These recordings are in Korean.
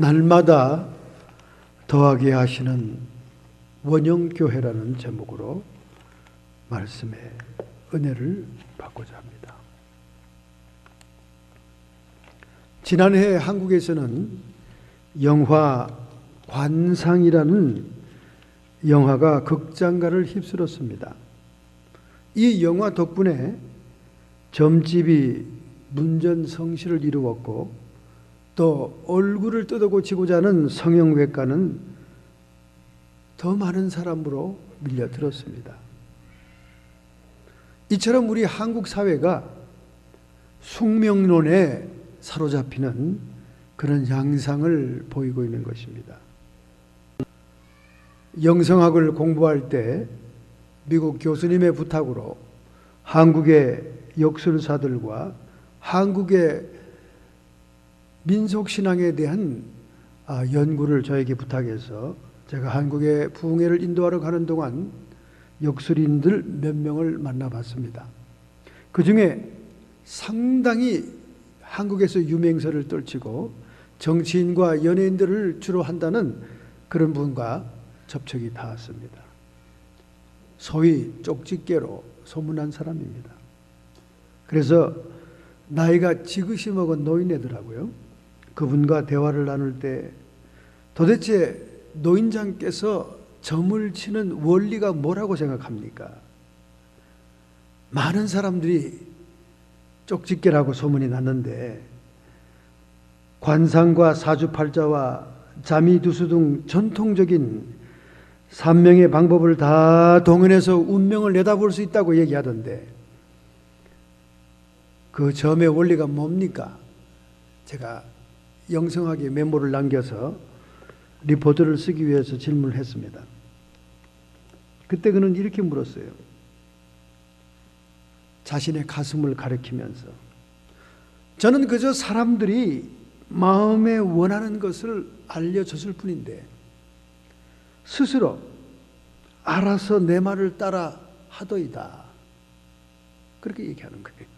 날마다 더하게 하시는 원형교회라는 제목으로 말씀의 은혜를 받고자 합니다. 지난해 한국에서는 영화 관상이라는 영화가 극장가를 휩쓸었습니다. 이 영화 덕분에 점집이 문전성시를 이루었고 또 얼굴을 뜯어고치고자 하는 성형외과는 더 많은 사람으로 밀려들었습니다. 이처럼 우리 한국 사회가 숙명론에 사로잡히는 그런 양상을 보이고 있는 것입니다. 영성학을 공부할 때 미국 교수님의 부탁으로 한국의 역술사들과 한국의 민속신앙에 대한 연구를 저에게 부탁해서 제가 한국의 부흥회를 인도하러 가는 동안 역술인들 몇 명을 만나봤습니다. 그 중에 상당히 한국에서 유명세를 떨치고 정치인과 연예인들을 주로 한다는 그런 분과 접촉이 닿았습니다. 소위 쪽집게로 소문난 사람입니다. 그래서 나이가 지그시 먹은 노인네더라고요. 그분과 대화를 나눌 때 도대체 노인장께서 점을 치는 원리가 뭐라고 생각합니까? 많은 사람들이 쪽집게라고 소문이 났는데 관상과 사주팔자와 자미두수 등 전통적인 산명의 방법을 다 동원해서 운명을 내다볼 수 있다고 얘기하던데 그 점의 원리가 뭡니까? 제가 영성하게 메모를 남겨서 리포트를 쓰기 위해서 질문을 했습니다. 그때 그는 이렇게 물었어요. 자신의 가슴을 가리키면서 저는 그저 사람들이 마음에 원하는 것을 알려줬을 뿐인데 스스로 알아서 내 말을 따라 하더이다. 그렇게 얘기하는 거예요.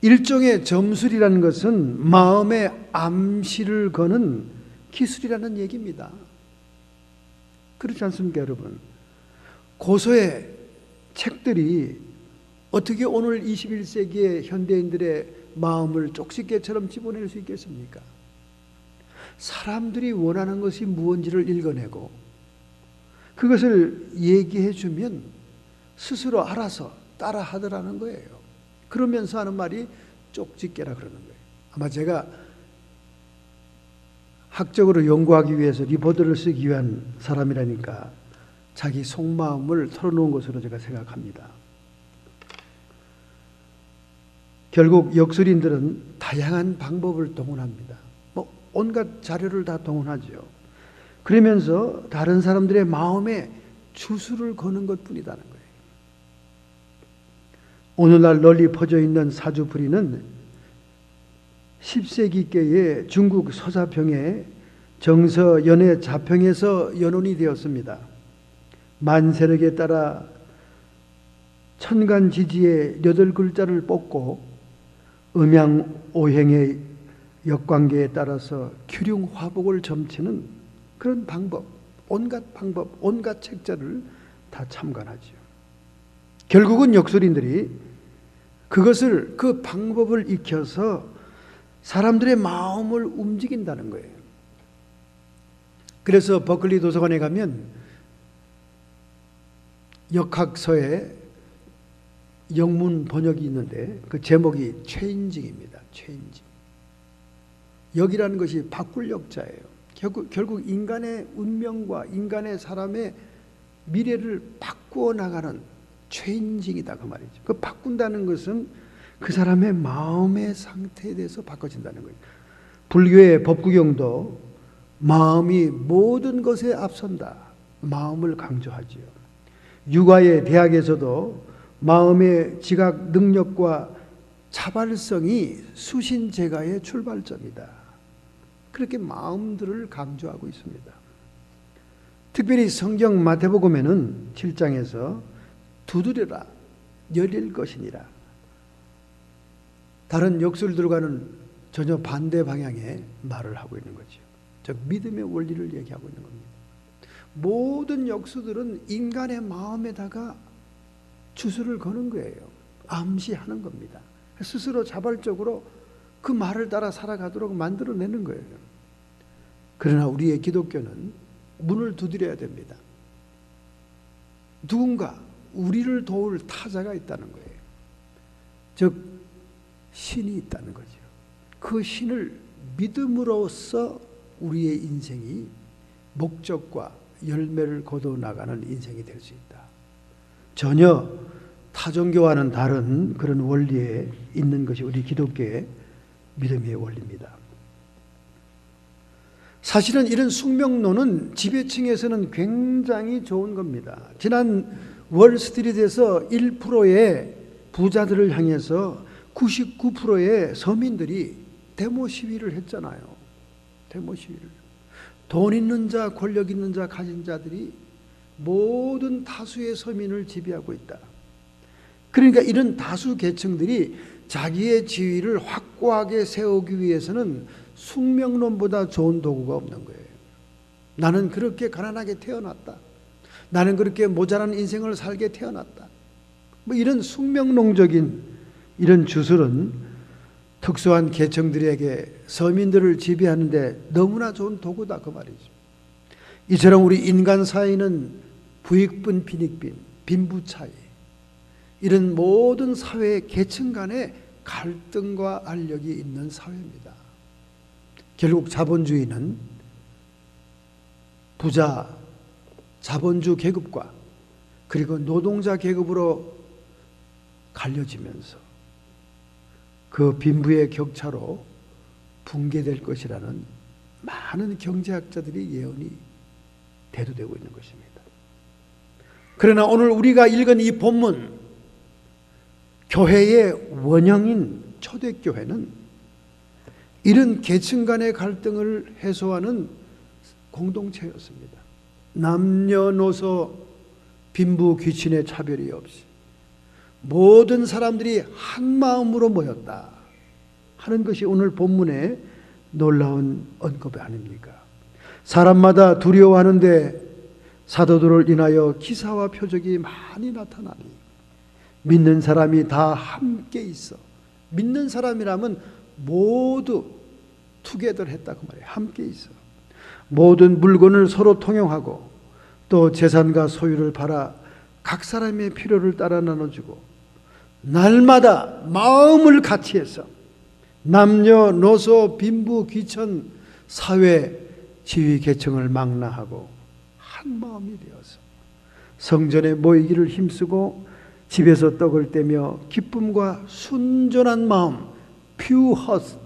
일종의 점술이라는 것은 마음의 암시를 거는 기술이라는 얘기입니다. 그렇지 않습니까, 여러분? 고서의 책들이 어떻게 오늘 21세기의 현대인들의 마음을 쪽집게처럼 집어낼 수 있겠습니까? 사람들이 원하는 것이 무엇인지를 읽어내고 그것을 얘기해 주면 스스로 알아서 따라 하더라는 거예요. 그러면서 하는 말이 쪽집게라 그러는 거예요. 아마 제가 학적으로 연구하기 위해서 리포트를 쓰기 위한 사람이라니까 자기 속마음을 털어놓은 것으로 제가 생각합니다. 결국 역술인들은 다양한 방법을 동원합니다. 온갖 자료를 다 동원하죠. 그러면서 다른 사람들의 마음에 주술을 거는 것뿐이라는 거예요. 오늘날 널리 퍼져 있는 사주풀이는 10세기께의 중국 서사평의 정서 연애 자평에서 연원이 되었습니다. 만세력에 따라 천간지지의 8글자를 뽑고 음양오행의 역관계에 따라서 규룡화복을 점치는 그런 방법, 온갖 책자를 다 참관하죠. 결국은 역술인들이 그 방법을 익혀서 사람들의 마음을 움직인다는 거예요. 그래서 버클리 도서관에 가면 역학서에 영문 번역이 있는데 그 제목이 최인징입니다. 최인징. 역이라는 것이 바꿀 역자예요. 결국 인간의 운명과 인간의 사람의 미래를 바꾸어 나가는 최인징이다 그 말이죠. 그 바꾼다는 것은 그 사람의 마음의 상태에 대해서 바꿔진다는 거예요. 불교의 법구경도 마음이 모든 것에 앞선다. 마음을 강조하지요. 육아의 대학에서도 마음의 지각 능력과 자발성이 수신제가의 출발점이다. 그렇게 마음들을 강조하고 있습니다. 특별히 성경 마태복음에는 7장에서 두드려라 열릴 것이니라. 다른 역술들과는 전혀 반대 방향의 말을 하고 있는 거죠. 즉 믿음의 원리를 얘기하고 있는 겁니다. 모든 역수들은 인간의 마음에다가 주술을 거는 거예요. 암시하는 겁니다. 스스로 자발적으로 그 말을 따라 살아가도록 만들어내는 거예요. 그러나 우리의 기독교는 문을 두드려야 됩니다. 누군가 우리를 도울 타자가 있다는 거예요. 즉 신이 있다는 거죠. 그 신을 믿음으로써 우리의 인생이 목적과 열매를 거둬나가는 인생이 될 수 있다. 전혀 타종교와는 다른 그런 원리에 있는 것이 우리 기독교의 믿음의 원리입니다. 사실은 이런 숙명론은 지배층에서는 굉장히 좋은 겁니다. 지난 월스트리트에서 1%의 부자들을 향해서 99%의 서민들이 데모 시위를 했잖아요. 데모 시위를. 돈 있는 자, 권력 있는 자, 가진 자들이 모든 다수의 서민을 지배하고 있다. 그러니까 이런 다수 계층들이 자기의 지위를 확고하게 세우기 위해서는 숙명론보다 좋은 도구가 없는 거예요. 나는 그렇게 가난하게 태어났다. 나는 그렇게 모자란 인생을 살게 태어났다. 뭐 이런 숙명론적인 이런 주술은 특수한 계층들에게 서민들을 지배하는데 너무나 좋은 도구다 그 말이죠. 이처럼 우리 인간 사회는 부익분, 빈익빈, 빈부차이 이런 모든 사회의 계층 간의 갈등과 알력이 있는 사회입니다. 결국 자본주의는 부자, 자본주 계급과 그리고 노동자 계급으로 갈려지면서 그 빈부의 격차로 붕괴될 것이라는 많은 경제학자들의 예언이 대두되고 있는 것입니다. 그러나 오늘 우리가 읽은 이 본문, 교회의 원형인 초대교회는 이런 계층 간의 갈등을 해소하는 공동체였습니다. 남녀노소 빈부 귀친의 차별이 없이 모든 사람들이 한 마음으로 모였다 하는 것이 오늘 본문의 놀라운 언급 아닙니까? 사람마다 두려워하는데 사도들을 인하여 기사와 표적이 많이 나타나니 믿는 사람이 다 함께 있어. 믿는 사람이라면 모두 투게더 했다 그 말이에요. 함께 있어. 모든 물건을 서로 통용하고 또 재산과 소유를 팔아 각 사람의 필요를 따라 나눠주고 날마다 마음을 같이 해서 남녀노소 빈부 귀천 사회 지위 계층을 망라하고 한 마음이 되어서 성전에 모이기를 힘쓰고 집에서 떡을 떼며 기쁨과 순전한 마음 퓨허스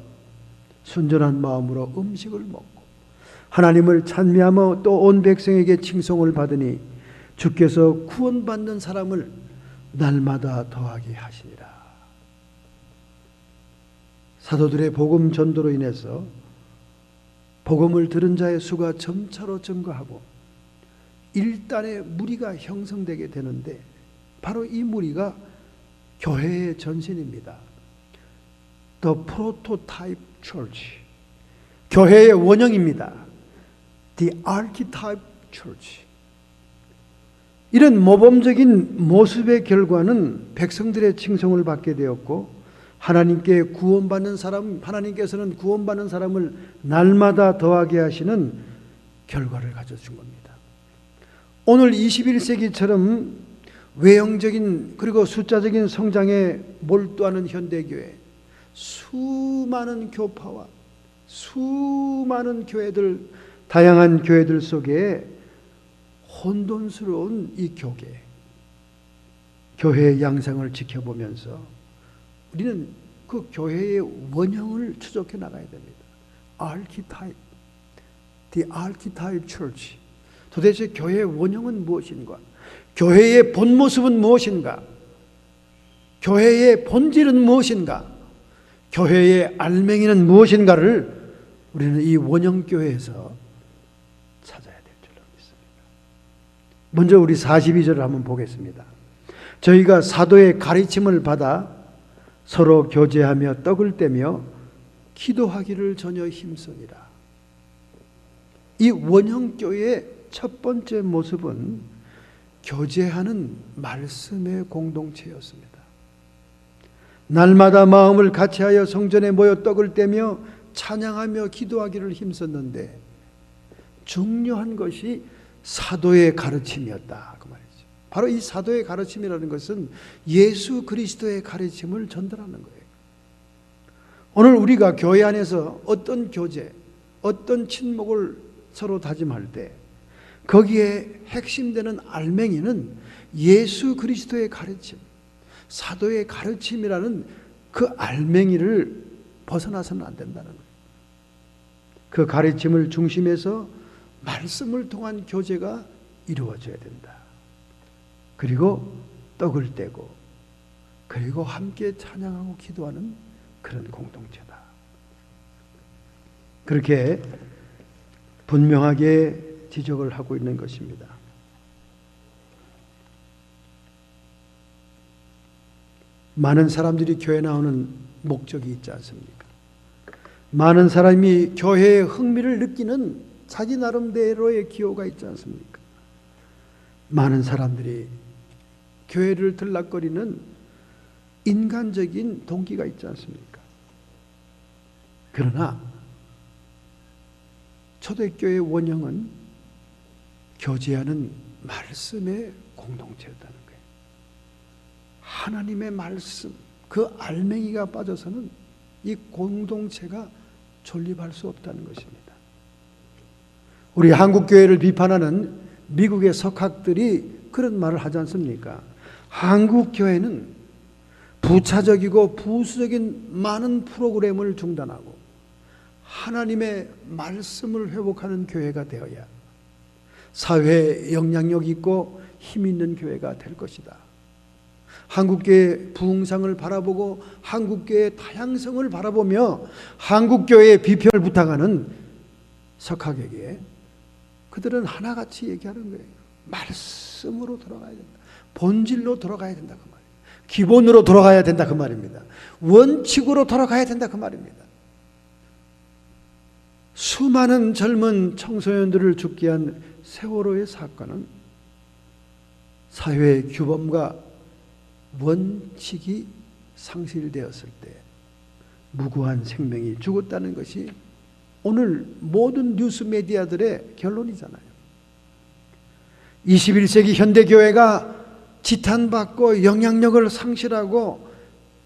순전한 마음으로 음식을 먹고 하나님을 찬미하며 또 온 백성에게 칭송을 받으니 주께서 구원받는 사람을 날마다 더하게 하시니라. 사도들의 복음 전도로 인해서 복음을 들은 자의 수가 점차로 증가하고 일단의 무리가 형성되게 되는데 바로 이 무리가 교회의 전신입니다. The prototype church. 교회의 원형입니다. The archetype church. 이런 모범적인 모습의 결과는 백성들의 칭송을 받게 되었고 하나님께 구원받는 사람, 하나님께서는 구원받는 사람을 날마다 더하게 하시는 결과를 가져준 겁니다. 오늘 21세기처럼 외형적인 그리고 숫자적인 성장에 몰두하는 현대교회, 수많은 교파와 수많은 교회들, 다양한 교회들 속에 혼돈스러운 이 교회의 양상을 지켜보면서 우리는 그 교회의 원형을 추적해 나가야 됩니다. Archetype, the archetype church. 도대체 교회의 원형은 무엇인가? 교회의 본 모습은 무엇인가? 교회의 본질은 무엇인가? 교회의 알맹이는 무엇인가를 우리는 이 원형교회에서 찾아야 될 줄로 믿습니다. 먼저 우리 42절을 한번 보겠습니다. 저희가 사도의 가르침을 받아 서로 교제하며 떡을 떼며 기도하기를 전혀 힘쓰니라. 이 원형교회의 첫 번째 모습은 교제하는 말씀의 공동체였습니다. 날마다 마음을 같이하여 성전에 모여 떡을 떼며 찬양하며 기도하기를 힘썼는데 중요한 것이 사도의 가르침이었다, 그 말이죠. 바로 이 사도의 가르침이라는 것은 예수 그리스도의 가르침을 전달하는 거예요. 오늘 우리가 교회 안에서 어떤 교제, 어떤 친목을 서로 다짐할 때 거기에 핵심되는 알맹이는 예수 그리스도의 가르침, 사도의 가르침이라는 그 알맹이를 벗어나서는 안 된다는 거예요. 그 가르침을 중심에서 말씀을 통한 교제가 이루어져야 된다. 그리고 떡을 떼고 그리고 함께 찬양하고 기도하는 그런 공동체다. 그렇게 분명하게 지적을 하고 있는 것입니다. 많은 사람들이 교회 나오는 목적이 있지 않습니까? 많은 사람이 교회의 흥미를 느끼는 자기 나름대로의 기호가 있지 않습니까? 많은 사람들이 교회를 들락거리는 인간적인 동기가 있지 않습니까? 그러나 초대교회의 원형은 교제하는 말씀의 공동체였다는 거예요. 하나님의 말씀, 그 알맹이가 빠져서는 이 공동체가 존립할 수 없다는 것입니다. 우리 한국교회를 비판하는 미국의 석학들이 그런 말을 하지 않습니까? 한국교회는 부차적이고 부수적인 많은 프로그램을 중단하고 하나님의 말씀을 회복하는 교회가 되어야 사회에 영향력 있고 힘 있는 교회가 될 것이다. 한국교회의 부흥상을 바라보고 한국교회의 다양성을 바라보며 한국교회의 비평을 부탁하는 석학에게 그들은 하나같이 얘기하는 거예요. 말씀으로 돌아가야 된다. 본질로 돌아가야 된다 그 말이에요. 기본으로 돌아가야 된다 그 말입니다. 원칙으로 돌아가야 된다 그 말입니다. 수많은 젊은 청소년들을 죽게 한 세월호의 사건은 사회의 규범과 원칙이 상실되었을 때 무고한 생명이 죽었다는 것이 오늘 모든 뉴스 메디아들의 결론이잖아요. 21세기 현대교회가 지탄받고 영향력을 상실하고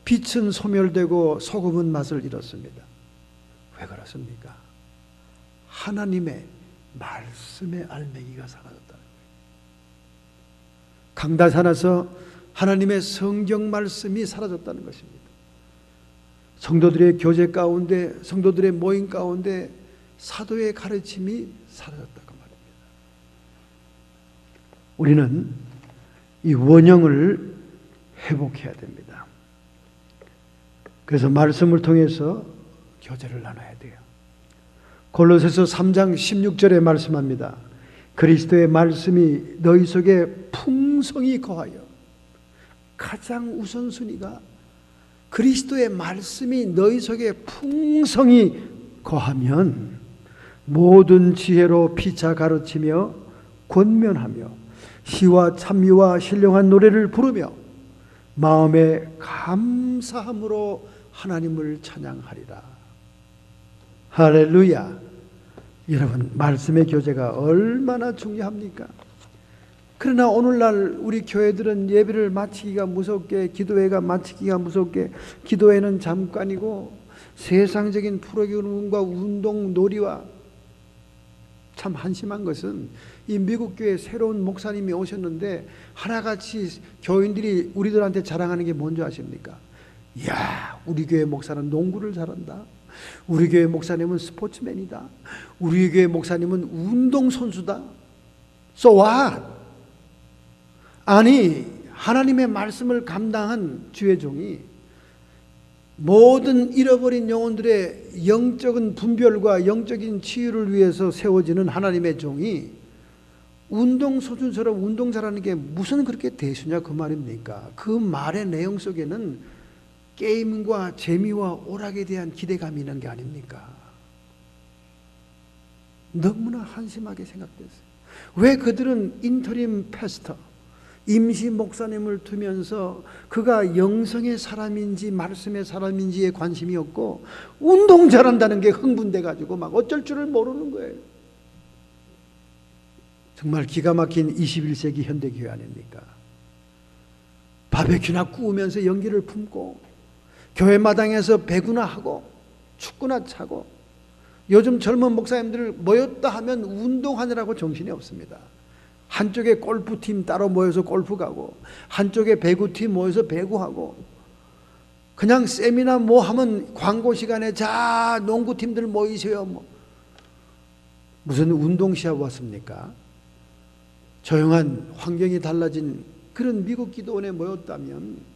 빛은 소멸되고 소금은 맛을 잃었습니다. 왜 그렇습니까? 하나님의 말씀의 알맹이가 사라졌다는 거예요. 강다산에서 하나님의 성경 말씀이 사라졌다는 것입니다. 성도들의 교제 가운데, 성도들의 모임 가운데 사도의 가르침이 사라졌다고 말입니다. 우리는 이 원형을 회복해야 됩니다. 그래서 말씀을 통해서 교제를 나눠야 돼요. 골로새서 3장 16절에 말씀합니다. 그리스도의 말씀이 너희 속에 풍성히 거하여, 가장 우선순위가 그리스도의 말씀이 너희 속에 풍성히 거하면 모든 지혜로 피차 가르치며 권면하며 시와 찬미와 신령한 노래를 부르며 마음에 감사함으로 하나님을 찬양하리라. 할렐루야. 여러분, 말씀의 교제가 얼마나 중요합니까? 그러나 오늘날 우리 교회들은 예배를 마치기가 무섭게, 기도회가 마치기가 무섭게, 기도회는 잠깐이고 세상적인 프로그램과 운동 놀이와, 참 한심한 것은 이 미국 교회 새로운 목사님이 오셨는데 하나같이 교인들이 우리들한테 자랑하는 게 뭔지 아십니까? 이야, 우리 교회 목사는 농구를 잘한다. 우리 교회 목사님은 스포츠맨이다. 우리 교회 목사님은 운동선수다. So what? 아니, 하나님의 말씀을 감당한 주의 종이 모든 잃어버린 영혼들의 영적인 분별과 영적인 치유를 위해서 세워지는 하나님의 종이 운동선수처럼 운동 잘하는 게 무슨 그렇게 대수냐 그 말입니까? 그 말의 내용 속에는 게임과 재미와 오락에 대한 기대감이 있는 게 아닙니까? 너무나 한심하게 생각됐어요. 왜 그들은 인터림 패스터, 임시 목사님을 두면서 그가 영성의 사람인지 말씀의 사람인지에 관심이 없고 운동 잘한다는 게 흥분돼 가지고 막 어쩔 줄을 모르는 거예요. 정말 기가 막힌 21세기 현대교회 아닙니까? 바베큐나 구우면서 연기를 품고 교회 마당에서 배구나 하고 축구나 차고, 요즘 젊은 목사님들 모였다 하면 운동하느라고 정신이 없습니다. 한쪽에 골프팀 따로 모여서 골프 가고, 한쪽에 배구팀 모여서 배구하고, 그냥 세미나 뭐 하면 광고 시간에 자 농구팀들 모이세요. 뭐 무슨 운동 시합 왔습니까? 조용한 환경이 달라진 그런 미국 기도원에 모였다면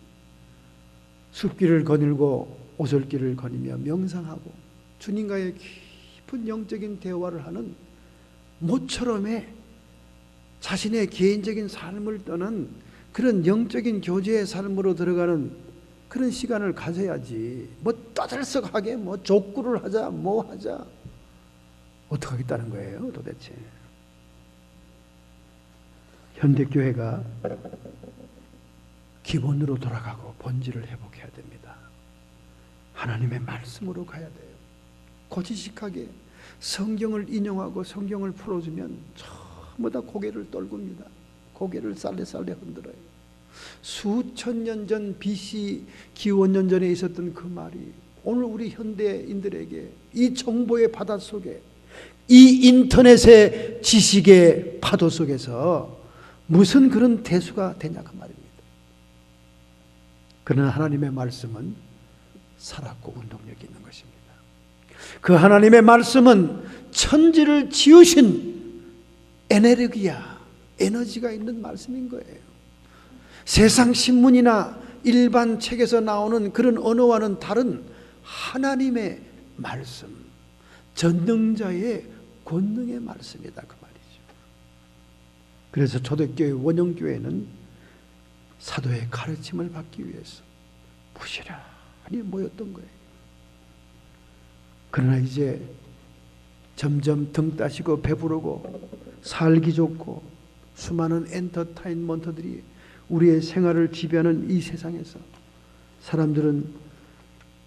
숲길을 거닐고 오솔길을 거니며 명상하고 주님과의 깊은 영적인 대화를 하는 모처럼의 자신의 개인적인 삶을 떠난 그런 영적인 교제의 삶으로 들어가는 그런 시간을 가져야지, 뭐 떠들썩하게 뭐 족구를 하자 뭐 하자 어떻게 하겠다는 거예요 도대체. 현대교회가 기본으로 돌아가고 본질을 회복해야 됩니다. 하나님의 말씀으로 가야 돼요. 고지식하게 성경을 인용하고 성경을 풀어주면 전부 다 고개를 떨굽니다. 고개를 살레살레 흔들어요. 수천 년 전 BC 기원년 전에 있었던 그 말이 오늘 우리 현대인들에게 이 정보의 바다 속에, 이 인터넷의 지식의 파도 속에서 무슨 그런 대수가 되냐 그 말입니다. 그러나 하나님의 말씀은 살았고 운동력이 있는 것입니다. 그 하나님의 말씀은 천지를 지으신 에너지가 있는 말씀인 거예요. 세상 신문이나 일반 책에서 나오는 그런 언어와는 다른 하나님의 말씀, 전능자의 권능의 말씀이다 그 말이죠. 그래서 초대교회 원형교회는 사도의 가르침을 받기 위해서 부지런히 모였던 거예요. 그러나 이제 점점 등 따시고 배부르고 살기 좋고 수많은 엔터테인먼트들이 우리의 생활을 지배하는 이 세상에서 사람들은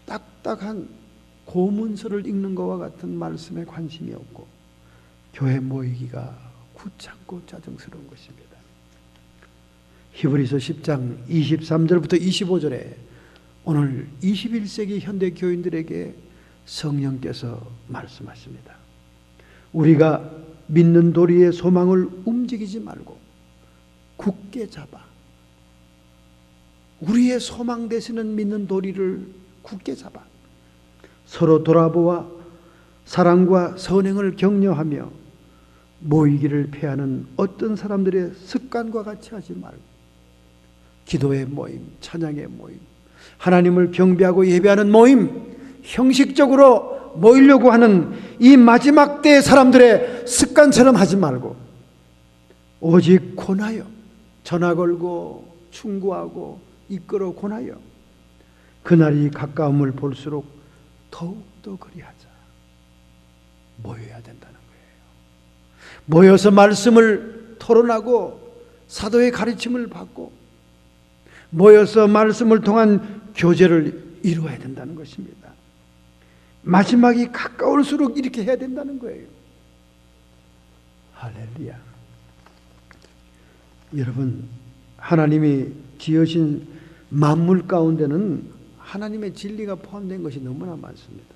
딱딱한 고문서를 읽는 것과 같은 말씀에 관심이 없고 교회 모이기가 귀찮고 짜증스러운 것입니다. 히브리서 10장 23절부터 25절에 오늘 21세기 현대 교인들에게 성령께서 말씀하십니다. 우리가 믿는 도리의 소망을 움직이지 말고 굳게 잡아, 우리의 소망 되시는 믿는 도리를 굳게 잡아 서로 돌아보아 사랑과 선행을 격려하며 모이기를 피하는 어떤 사람들의 습관과 같이 하지 말고 기도의 모임, 찬양의 모임, 하나님을 경배하고 예배하는 모임, 형식적으로 모이려고 하는 이 마지막 때의 사람들의 습관처럼 하지 말고 오직 권하여 전화 걸고 충고하고 이끌어 권하여 그날이 가까움을 볼수록 더욱더 그리하자. 모여야 된다는 거예요. 모여서 말씀을 토론하고 사도의 가르침을 받고 모여서 말씀을 통한 교제를 이루어야 된다는 것입니다. 마지막이 가까울수록 이렇게 해야 된다는 거예요. 할렐루야. 여러분, 하나님이 지으신 만물 가운데는 하나님의 진리가 포함된 것이 너무나 많습니다.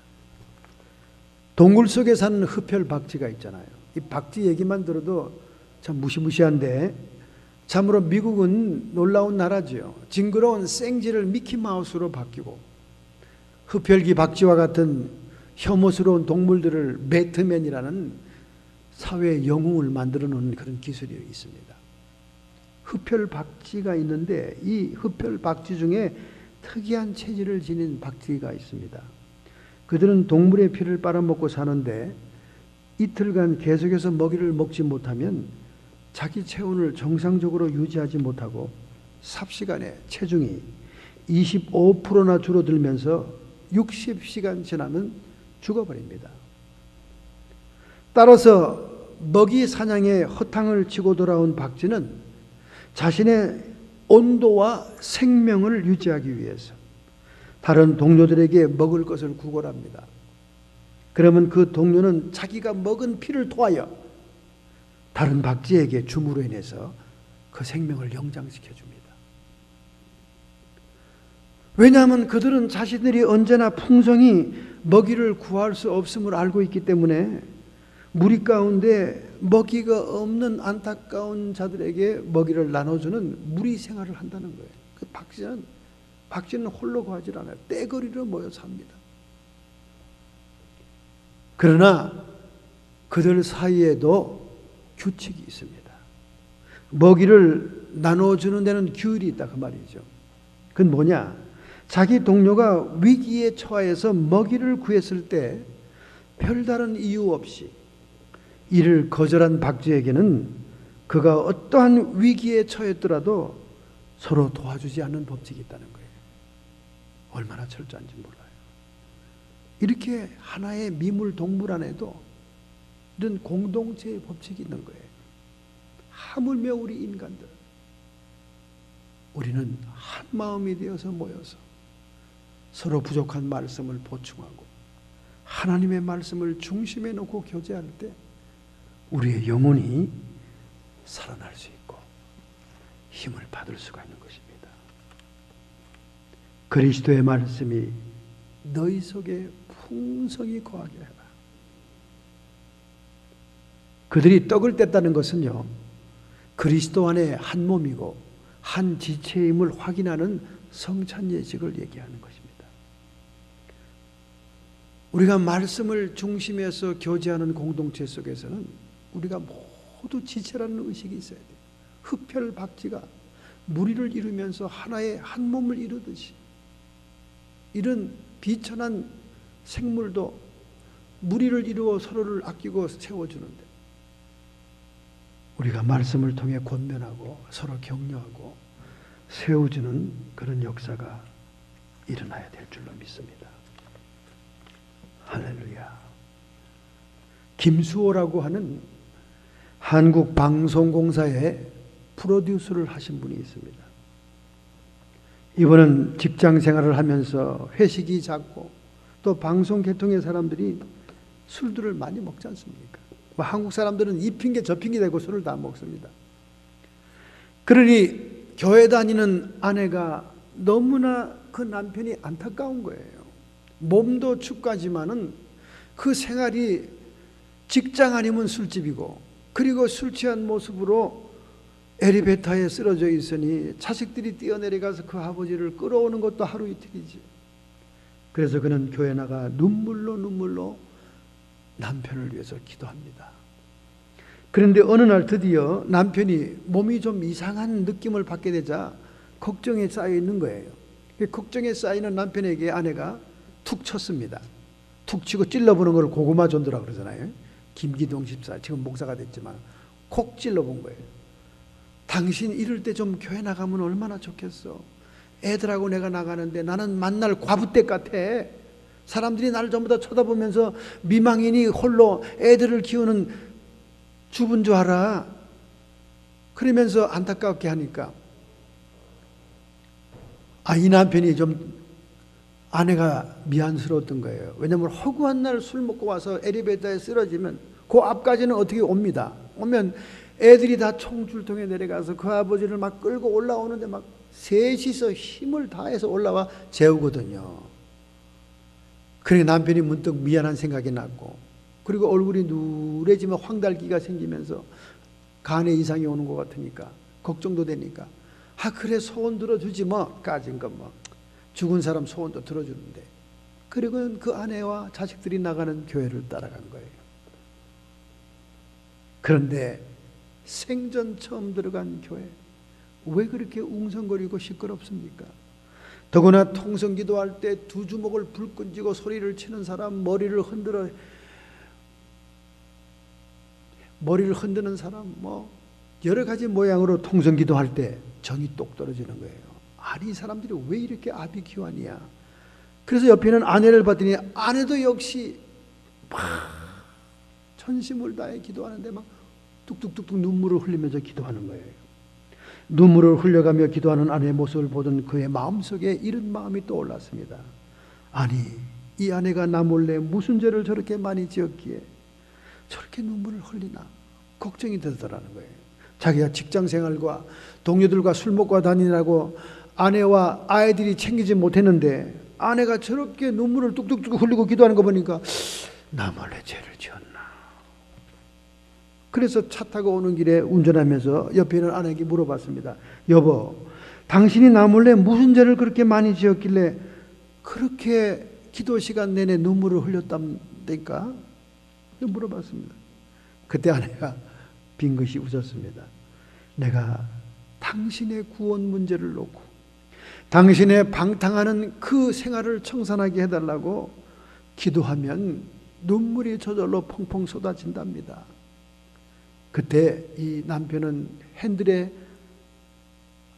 동굴 속에 사는 흡혈박쥐가 있잖아요. 이 박쥐 얘기만 들어도 참 무시무시한데 참으로 미국은 놀라운 나라지요. 징그러운 생쥐를 미키마우스로 바뀌고 흡혈귀 박쥐와 같은 혐오스러운 동물들을 매트맨이라는 사회의 영웅을 만들어 놓는 그런 기술이 있습니다. 흡혈박쥐가 있는데 이 흡혈박쥐 중에 특이한 체질을 지닌 박쥐가 있습니다. 그들은 동물의 피를 빨아먹고 사는데 이틀간 계속해서 먹이를 먹지 못하면 자기 체온을 정상적으로 유지하지 못하고 삽시간에 체중이 25%나 줄어들면서 60시간 지나면 죽어버립니다. 따라서 먹이 사냥에 허탕을 치고 돌아온 박쥐는 자신의 온도와 생명을 유지하기 위해서 다른 동료들에게 먹을 것을 구걸합니다. 그러면 그 동료는 자기가 먹은 피를 토하여 다른 박쥐에게 줌으로 인해서 그 생명을 영장시켜 줍니다. 왜냐하면 그들은 자신들이 언제나 풍성히 먹이를 구할 수 없음을 알고 있기 때문에 무리 가운데 먹이가 없는 안타까운 자들에게 먹이를 나눠주는 무리 생활을 한다는 거예요. 그 박쥐는 홀로 구하지 않아요. 떼거리로 모여 삽니다. 그러나 그들 사이에도 규칙이 있습니다. 먹이를 나눠주는 데는 규율이 있다 그 말이죠. 그건 뭐냐? 자기 동료가 위기에 처해서 먹이를 구했을 때 별다른 이유 없이 이를 거절한 박쥐에게는 그가 어떠한 위기에 처했더라도 서로 도와주지 않는 법칙이 있다는 거예요. 얼마나 철저한지 몰라요. 이렇게 하나의 미물 동물 안에도 이런 공동체의 법칙이 있는 거예요. 하물며 우리 인간들, 우리는 한 마음이 되어서 모여서 서로 부족한 말씀을 보충하고 하나님의 말씀을 중심에 놓고 교제할 때 우리의 영혼이 살아날 수 있고 힘을 받을 수가 있는 것입니다. 그리스도의 말씀이 너희 속에 풍성히 거하게 해라. 그들이 떡을 뗐다는 것은요, 그리스도 안에 한 몸이고 한 지체임을 확인하는 성찬 예식을 얘기하는 것입니다. 우리가 말씀을 중심에서 교제하는 공동체 속에서는 우리가 모두 지체라는 의식이 있어야 돼요. 흡혈 박쥐가 무리를 이루면서 하나의 한 몸을 이루듯이 이런 비천한 생물도 무리를 이루어 서로를 아끼고 세워주는데 우리가 말씀을 통해 권면하고 서로 격려하고 세워주는 그런 역사가 일어나야 될 줄로 믿습니다. 할렐루야. 김수호라고 하는 한국방송공사에 프로듀서를 하신 분이 있습니다. 이분은 직장 생활을 하면서 회식이 작고 또 방송 계통의 사람들이 술들을 많이 먹지 않습니까? 한국 사람들은 이 핑계 저 핑계 대고 술을 다 먹습니다. 그러니 교회 다니는 아내가 너무나 그 남편이 안타까운 거예요. 몸도 축가지만은 그 생활이 직장 아니면 술집이고 그리고 술 취한 모습으로 엘리베이터에 쓰러져 있으니 자식들이 뛰어내려가서 그 아버지를 끌어오는 것도 하루 이틀이지. 그래서 그는 교회 나가 눈물로 남편을 위해서 기도합니다. 그런데 어느 날 드디어 남편이 몸이 좀 이상한 느낌을 받게 되자 걱정에 쌓여 있는 거예요. 걱정에 쌓이는 남편에게 아내가 툭 쳤습니다. 툭 치고 찔러보는 걸 고구마 전도라고 그러잖아요. 김기동 집사, 지금 목사가 됐지만 콕 찔러본 거예요. 당신 이럴 때 좀 교회 나가면 얼마나 좋겠어. 애들하고 내가 나가는데 나는 만날 과부댁 같아. 사람들이 나를 전부 다 쳐다보면서 미망인이 홀로 애들을 키우는 주부인 줄 알아. 그러면서 안타깝게 하니까 이 남편이 좀 아내가 미안스러웠던 거예요. 왜냐하면 허구한 날 술 먹고 와서 엘리베이터에 쓰러지면 그 앞까지는 어떻게 옵니다. 오면 애들이 다 총줄통에 내려가서 그 아버지를 막 끌고 올라오는데 막 셋이서 힘을 다해서 올라와 재우거든요. 그러니까 남편이 문득 미안한 생각이 났고 그리고 얼굴이 누래지면 황달기가 생기면서 간에 이상이 오는 것 같으니까 걱정도 되니까 그래 소원 들어주지 뭐 까진 건 뭐 죽은 사람 소원도 들어주는데 그리고 그 아내와 자식들이 나가는 교회를 따라간 거예요. 그런데 생전 처음 들어간 교회 왜 그렇게 웅성거리고 시끄럽습니까? 더구나 통성기도할 때 두 주먹을 불끈 쥐고 소리를 치는 사람, 머리를 흔드는 사람, 뭐 여러 가지 모양으로 통성기도할 때 정이 똑 떨어지는 거예요. 아니 이 사람들이 왜 이렇게 아비규환이야. 그래서 옆에 있는 아내를 봤더니 아내도 역시 막 전심을 다해 기도하는데 막 뚝뚝뚝뚝 눈물을 흘리면서 기도하는 거예요. 눈물을 흘려가며 기도하는 아내의 모습을 보던 그의 마음속에 이런 마음이 떠올랐습니다. 아니 이 아내가 나 몰래 무슨 죄를 저렇게 많이 지었기에 저렇게 눈물을 흘리나 걱정이 되더라는 거예요. 자기가 직장생활과 동료들과 술 먹고 다니느라고 아내와 아이들이 챙기지 못했는데 아내가 저렇게 눈물을 뚝뚝뚝 흘리고 기도하는 거 보니까 나 몰래 죄를 지었나. 그래서 차 타고 오는 길에 운전하면서 옆에 있는 아내에게 물어봤습니다. 여보, 당신이 나 몰래 무슨 죄를 그렇게 많이 지었길래 그렇게 기도 시간 내내 눈물을 흘렸답니까? 물어봤습니다. 그때 아내가 빙긋이 웃었습니다. 내가 당신의 구원 문제를 놓고 당신의 방탕하는 그 생활을 청산하게 해달라고 기도하면 눈물이 저절로 펑펑 쏟아진답니다. 그때 이 남편은 핸들의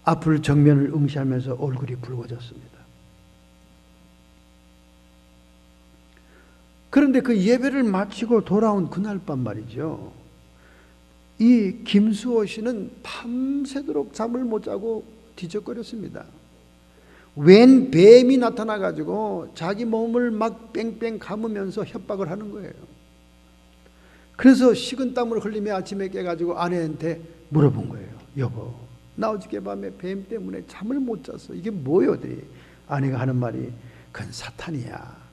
앞을 정면을 응시하면서 얼굴이 붉어졌습니다. 그런데 그 예배를 마치고 돌아온 그날 밤 말이죠. 이 김수호 씨는 밤새도록 잠을 못 자고 뒤척거렸습니다. 웬 뱀이 나타나가지고 자기 몸을 막 뺑뺑 감으면서 협박을 하는 거예요. 그래서 식은땀을 흘리며 아침에 깨가지고 아내한테 물어본 거예요. 여보, 나 어저께 밤에 뱀 때문에 잠을 못 잤어. 이게 뭐요? 아내가 하는 말이 그건 사탄이야.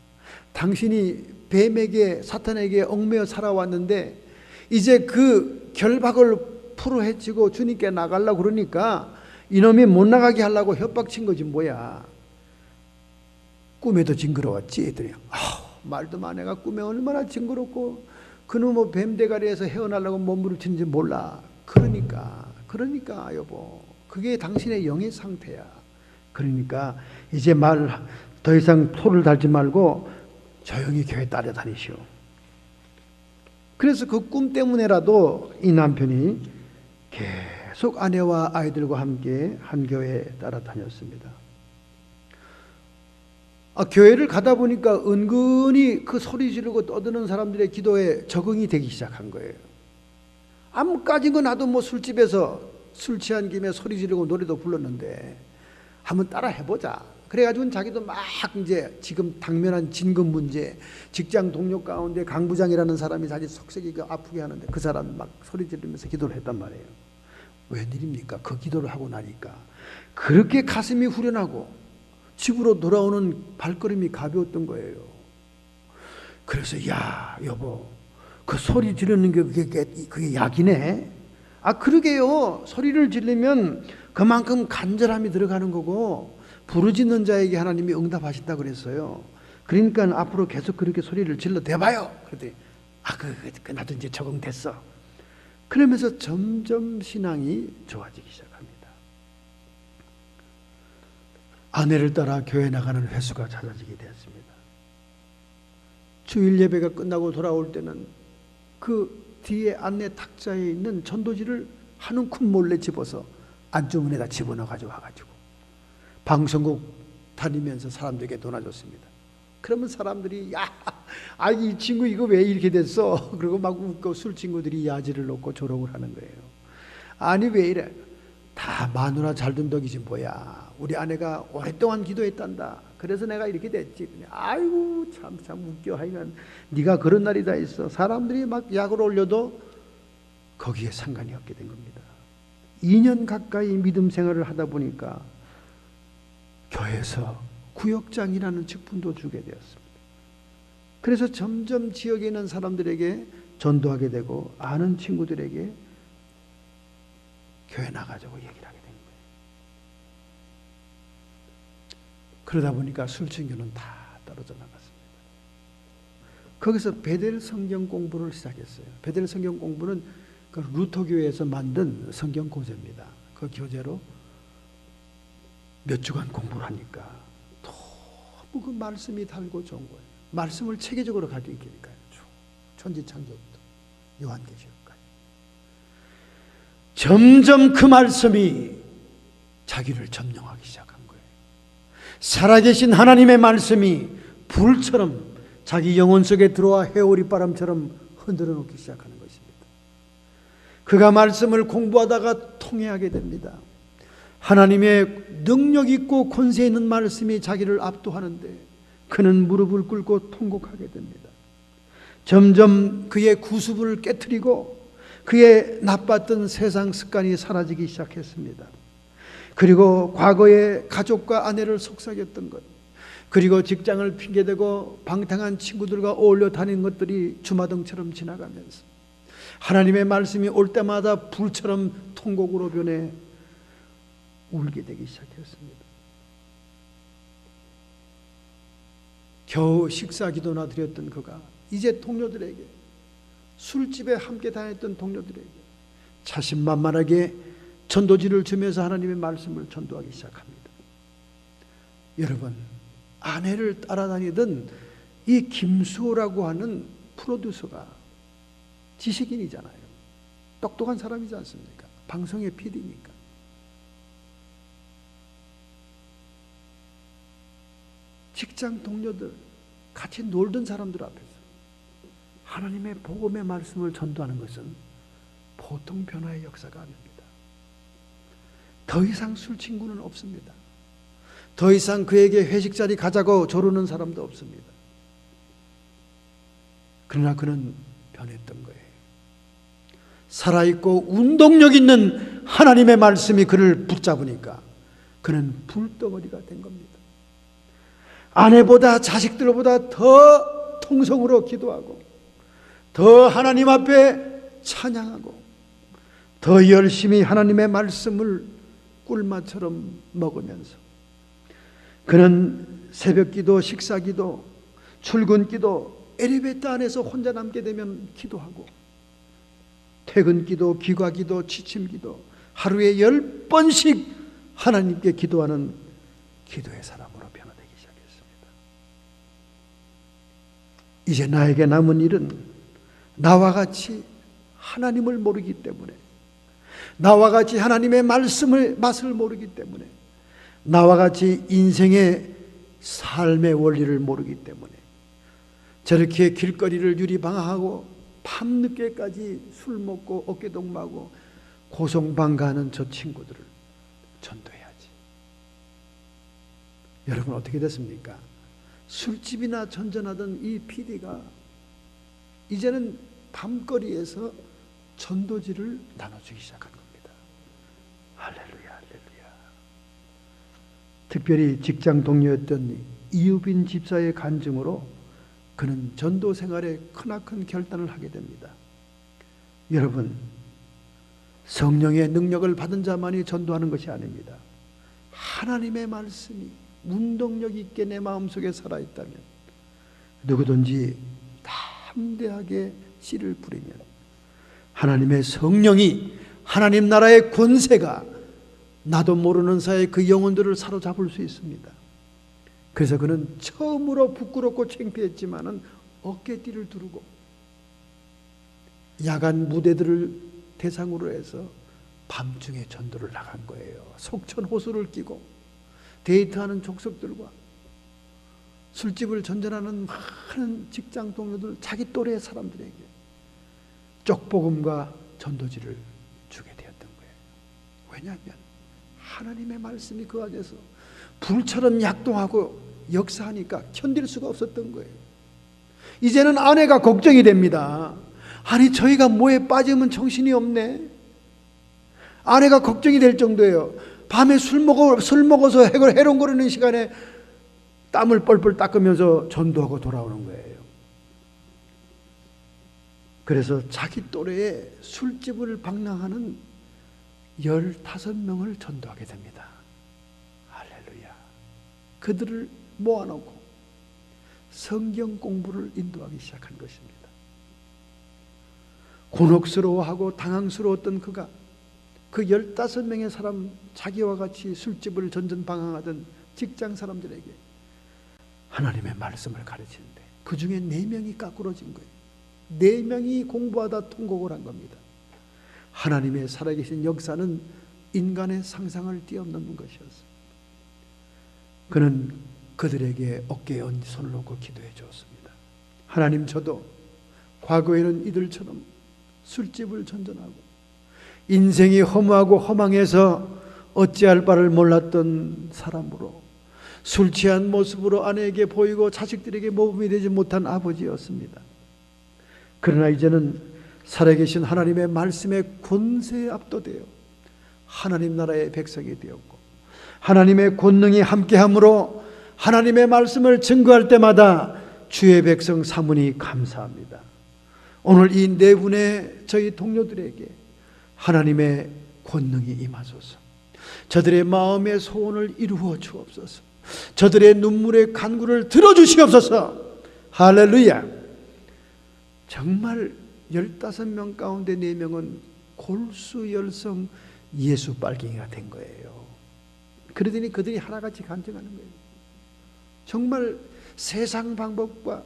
당신이 뱀에게 사탄에게 얽매여 살아왔는데 이제 그 결박을 풀어헤치고 주님께 나가려고 그러니까 이놈이 못 나가게 하려고 협박친 거지 뭐야. 꿈에도 징그러웠지. 했더니 말도 마. 내가 꿈에 얼마나 징그럽고 그놈 뭐 뱀대가리에서 헤어나려고 몸부림치는지 몰라. 그러니까 여보, 그게 당신의 영의 상태야. 그러니까 이제 말 더 이상 토를 달지 말고 조용히 교회 따라다니시오. 그래서 그 꿈 때문에라도 이 남편이 계속 아내와 아이들과 함께 한 교회에 따라다녔습니다. 교회를 가다 보니까 은근히 그 소리 지르고 떠드는 사람들의 기도에 적응이 되기 시작한 거예요. 아무까진 거 나도 뭐 술집에서 술 취한 김에 소리 지르고 노래도 불렀는데 한번 따라 해보자. 그래가지고 자기도 막 이제 지금 당면한 진급 문제, 직장 동료 가운데 강 부장이라는 사람이 자기 속색이 아프게 하는데 그 사람이 막 소리 지르면서 기도를 했단 말이에요. 웬일입니까? 그 기도를 하고 나니까 그렇게 가슴이 후련하고 집으로 돌아오는 발걸음이 가벼웠던 거예요. 그래서 야 여보, 그 소리 지르는 게 그게 약이네. 그러게요. 소리를 지르면 그만큼 간절함이 들어가는 거고 부르짖는 자에게 하나님이 응답하신다 그랬어요. 그러니까 앞으로 계속 그렇게 소리를 질러 대봐요. 그랬더니 나도 이제 적응됐어. 그러면서 점점 신앙이 좋아지기 시작합니다. 아내를 따라 교회 나가는 횟수가 잦아지게 되었습니다. 주일 예배가 끝나고 돌아올 때는 그 뒤에 안내 탁자에 있는 전도지를 한 움큼 몰래 집어서 안주문에다 집어넣어 가지고 방송국 다니면서 사람들에게 도나줬습니다. 그러면 사람들이 이 친구 이거 왜 이렇게 됐어? 그리고 막 웃고 술 친구들이 야지를 놓고 조롱을 하는 거예요. 아니 왜 이래? 다 마누라 잘된 덕이지 뭐야. 우리 아내가 오랫동안 기도했단다. 그래서 내가 이렇게 됐지. 아이고 참 웃겨. 하여간 네가 그런 날이 다 있어. 사람들이 막 약을 올려도 거기에 상관이 없게 된 겁니다. 2년 가까이 믿음 생활을 하다 보니까 교회에서 구역장이라는 직분도 주게 되었습니다. 그래서 점점 지역에 있는 사람들에게 전도하게 되고 아는 친구들에게 교회 나가자고 얘기를 하게 된 거예요. 그러다 보니까 술친교는 다 떨어져 나갔습니다. 거기서 베델 성경 공부를 시작했어요. 베델 성경 공부는 그 루터 교회에서 만든 성경 교재입니다. 그 교재로 몇 주간 공부를 하니까 너무 그 말씀이 달고 좋은 거예요. 말씀을 체계적으로 가지고 있으니까요. 천지창조부터 요한계시록까지. 점점 그 말씀이 자기를 점령하기 시작한 거예요. 살아계신 하나님의 말씀이 불처럼 자기 영혼 속에 들어와 해오리바람처럼 흔들어 놓기 시작하는 것입니다. 그가 말씀을 공부하다가 통회하게 됩니다. 하나님의 능력 있고 권세 있는 말씀이 자기를 압도하는데 그는 무릎을 꿇고 통곡하게 됩니다. 점점 그의 구습을 깨트리고 그의 나빴던 세상 습관이 사라지기 시작했습니다. 그리고 과거에 가족과 아내를 속삭였던 것, 그리고 직장을 핑계대고 방탕한 친구들과 어울려 다니는 것들이 주마등처럼 지나가면서 하나님의 말씀이 올 때마다 불처럼 통곡으로 변해 울게 되기 시작했습니다. 겨우 식사 기도나 드렸던 그가 이제 동료들에게, 술집에 함께 다녔던 동료들에게 자신만만하게 전도지를 주면서 하나님의 말씀을 전도하기 시작합니다. 여러분, 아내를 따라다니던 이 김수호라고 하는 프로듀서가 지식인이잖아요. 똑똑한 사람이지 않습니까? 방송의 PD니까. 직장 동료들, 같이 놀던 사람들 앞에서 하나님의 복음의 말씀을 전도하는 것은 보통 변화의 역사가 아닙니다. 더 이상 술 친구는 없습니다. 더 이상 그에게 회식 자리 가자고 조르는 사람도 없습니다. 그러나 그는 변했던 거예요. 살아있고 운동력 있는 하나님의 말씀이 그를 붙잡으니까 그는 불덩어리가 된 겁니다. 아내보다 자식들보다 더 통성으로 기도하고 더 하나님 앞에 찬양하고 더 열심히 하나님의 말씀을 꿀맛처럼 먹으면서 그는 새벽기도, 식사기도, 출근기도, 엘리베이터 안에서 혼자 남게 되면 기도하고 퇴근기도, 귀가기도, 취침기도 하루에 10번씩 하나님께 기도하는 기도의 사람으로 변화되기 시작했습니다. 이제 나에게 남은 일은 나와 같이 하나님을 모르기 때문에, 나와 같이 하나님의 말씀의 맛을 모르기 때문에, 나와 같이 인생의 삶의 원리를 모르기 때문에 저렇게 길거리를 유리방황하고 밤늦게까지 술 먹고 어깨동무하고 고성방가하는 저 친구들을 전도해야지. 여러분, 어떻게 됐습니까? 술집이나 전전하던 이 PD가 이제는 밤거리에서 전도지를 나눠주기 시작한 겁니다. 할렐루야, 할렐루야. 특별히 직장 동료였던 이유빈 집사의 간증으로 그는 전도 생활에 크나큰 결단을 하게 됩니다. 여러분, 성령의 능력을 받은 자만이 전도하는 것이 아닙니다. 하나님의 말씀이 운동력 있게 내 마음속에 살아있다면 누구든지 담대하게 씨를 뿌리면 하나님의 성령이, 하나님 나라의 권세가 나도 모르는 사이에 그 영혼들을 사로잡을 수 있습니다. 그래서 그는 처음으로 부끄럽고 창피했지만은 어깨띠를 두르고 야간 무대들을 대상으로 해서 밤중에 전도를 나간 거예요. 속천 호수를 끼고 데이트하는 족속들과 술집을 전전하는 많은 직장 동료들, 자기 또래의 사람들에게 쪽복음과 전도지를 주게 되었던 거예요. 왜냐하면 하나님의 말씀이 그 안에서 불처럼 약동하고 역사하니까 견딜 수가 없었던 거예요. 이제는 아내가 걱정이 됩니다. 아니, 저희가 뭐에 빠지면 정신이 없네. 아내가 걱정이 될 정도예요. 밤에 술 먹어서 해롱거리는 시간에 땀을 뻘뻘 닦으면서 전도하고 돌아오는 거예요. 그래서 자기 또래의 술집을 방랑하는 15명을 전도하게 됩니다. 할렐루야. 그들을 모아놓고 성경 공부를 인도하기 시작한 것입니다. 곤혹스러워하고 당황스러웠던 그가 그 15명의 사람, 자기와 같이 술집을 전전방황하던 직장 사람들에게 하나님의 말씀을 가르치는데 그 중에 4명이 까꾸러진 거예요. 4명이 공부하다 통곡을 한 겁니다. 하나님의 살아계신 역사는 인간의 상상을 뛰어넘는 것이었습니다. 그는 그들에게 어깨에 손을 얹고 기도해 주었습니다. 하나님, 저도 과거에는 이들처럼 술집을 전전하고 인생이 허무하고 허망해서 어찌할 바를 몰랐던 사람으로 술 취한 모습으로 아내에게 보이고 자식들에게 모범이 되지 못한 아버지였습니다. 그러나 이제는 살아계신 하나님의 말씀의 권세에 압도되어 하나님 나라의 백성이 되었고, 하나님의 권능이 함께함으로 하나님의 말씀을 증거할 때마다 주의 백성 사문이 감사합니다. 오늘 이 네 분의 저희 동료들에게 하나님의 권능이 임하소서. 저들의 마음의 소원을 이루어 주옵소서. 저들의 눈물의 간구를 들어주시옵소서. 할렐루야. 정말 15명 가운데 4명은 골수열성 예수 빨갱이가 된 거예요. 그러더니 그들이 하나같이 간증하는 거예요. 정말 세상 방법과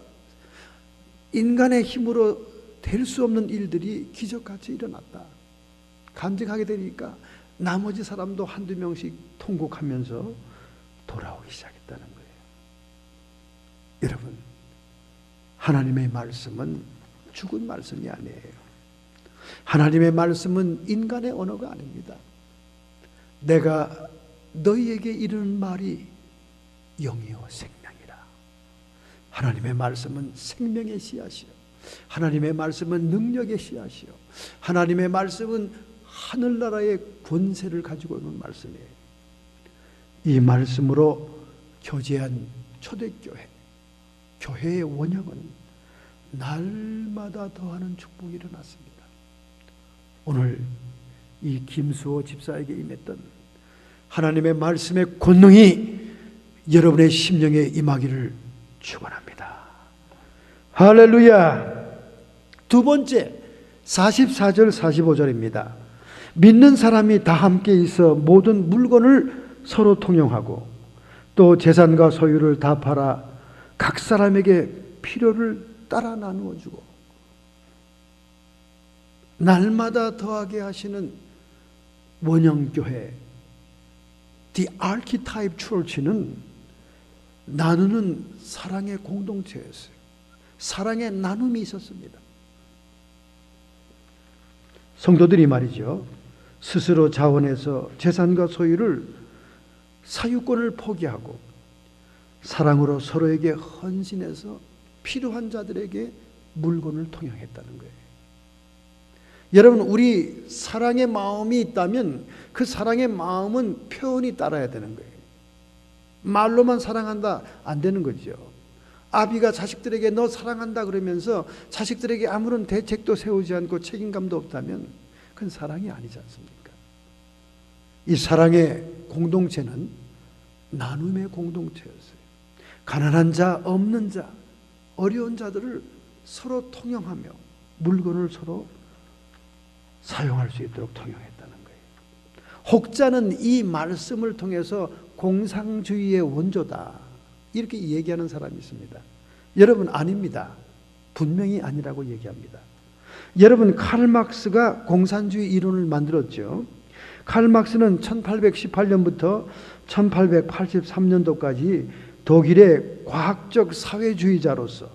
인간의 힘으로 될 수 없는 일들이 기적같이 일어났다. 간증하게 되니까 나머지 사람도 한두 명씩 통곡하면서 돌아오기 시작했다는 거예요. 여러분, 하나님의 말씀은 죽은 말씀이 아니에요. 하나님의 말씀은 인간의 언어가 아닙니다. 내가 너희에게 이르는 말이 영이요 생명이라. 하나님의 말씀은 생명의 씨앗이요, 하나님의 말씀은 능력의 씨앗이요, 하나님의 말씀은 하늘나라의 권세를 가지고 있는 말씀이에요. 이 말씀으로 교제한 초대교회, 교회의 원형은 날마다 더하는 축복이 일어났습니다. 오늘 이 김수호 집사에게 임했던 하나님의 말씀의 권능이 여러분의 심령에 임하기를 축원합니다. 할렐루야. 두 번째, 44절 45절입니다. 믿는 사람이 다 함께 있어 모든 물건을 서로 통용하고 또 재산과 소유를 다 팔아 각 사람에게 필요를 따라 나누어 주고, 날마다 더하게 하시는 원형교회 The Archetype Church는 나누는 사랑의 공동체였어요. 사랑의 나눔이 있었습니다. 성도들이 말이죠, 스스로 자원해서 재산과 소유를, 사유권을 포기하고 사랑으로 서로에게 헌신해서 필요한 자들에게 물건을 통용했다는 거예요. 여러분, 우리 사랑의 마음이 있다면 그 사랑의 마음은 표현이 따라야 되는 거예요. 말로만 사랑한다 안 되는 거죠. 아비가 자식들에게 너 사랑한다 그러면서 자식들에게 아무런 대책도 세우지 않고 책임감도 없다면 그건 사랑이 아니지 않습니까? 이 사랑의 공동체는 나눔의 공동체였어요. 가난한 자, 없는 자, 어려운 자들을 서로 통용하며 물건을 서로 사용할 수 있도록 통용했다는 거예요. 혹자는 이 말씀을 통해서 공상주의의 원조다, 이렇게 얘기하는 사람이 있습니다. 여러분, 아닙니다. 분명히 아니라고 얘기합니다. 여러분, 칼 막스가 공산주의 이론을 만들었죠. 칼 막스는 1818년부터 1883년도까지 독일의 과학적 사회주의자로서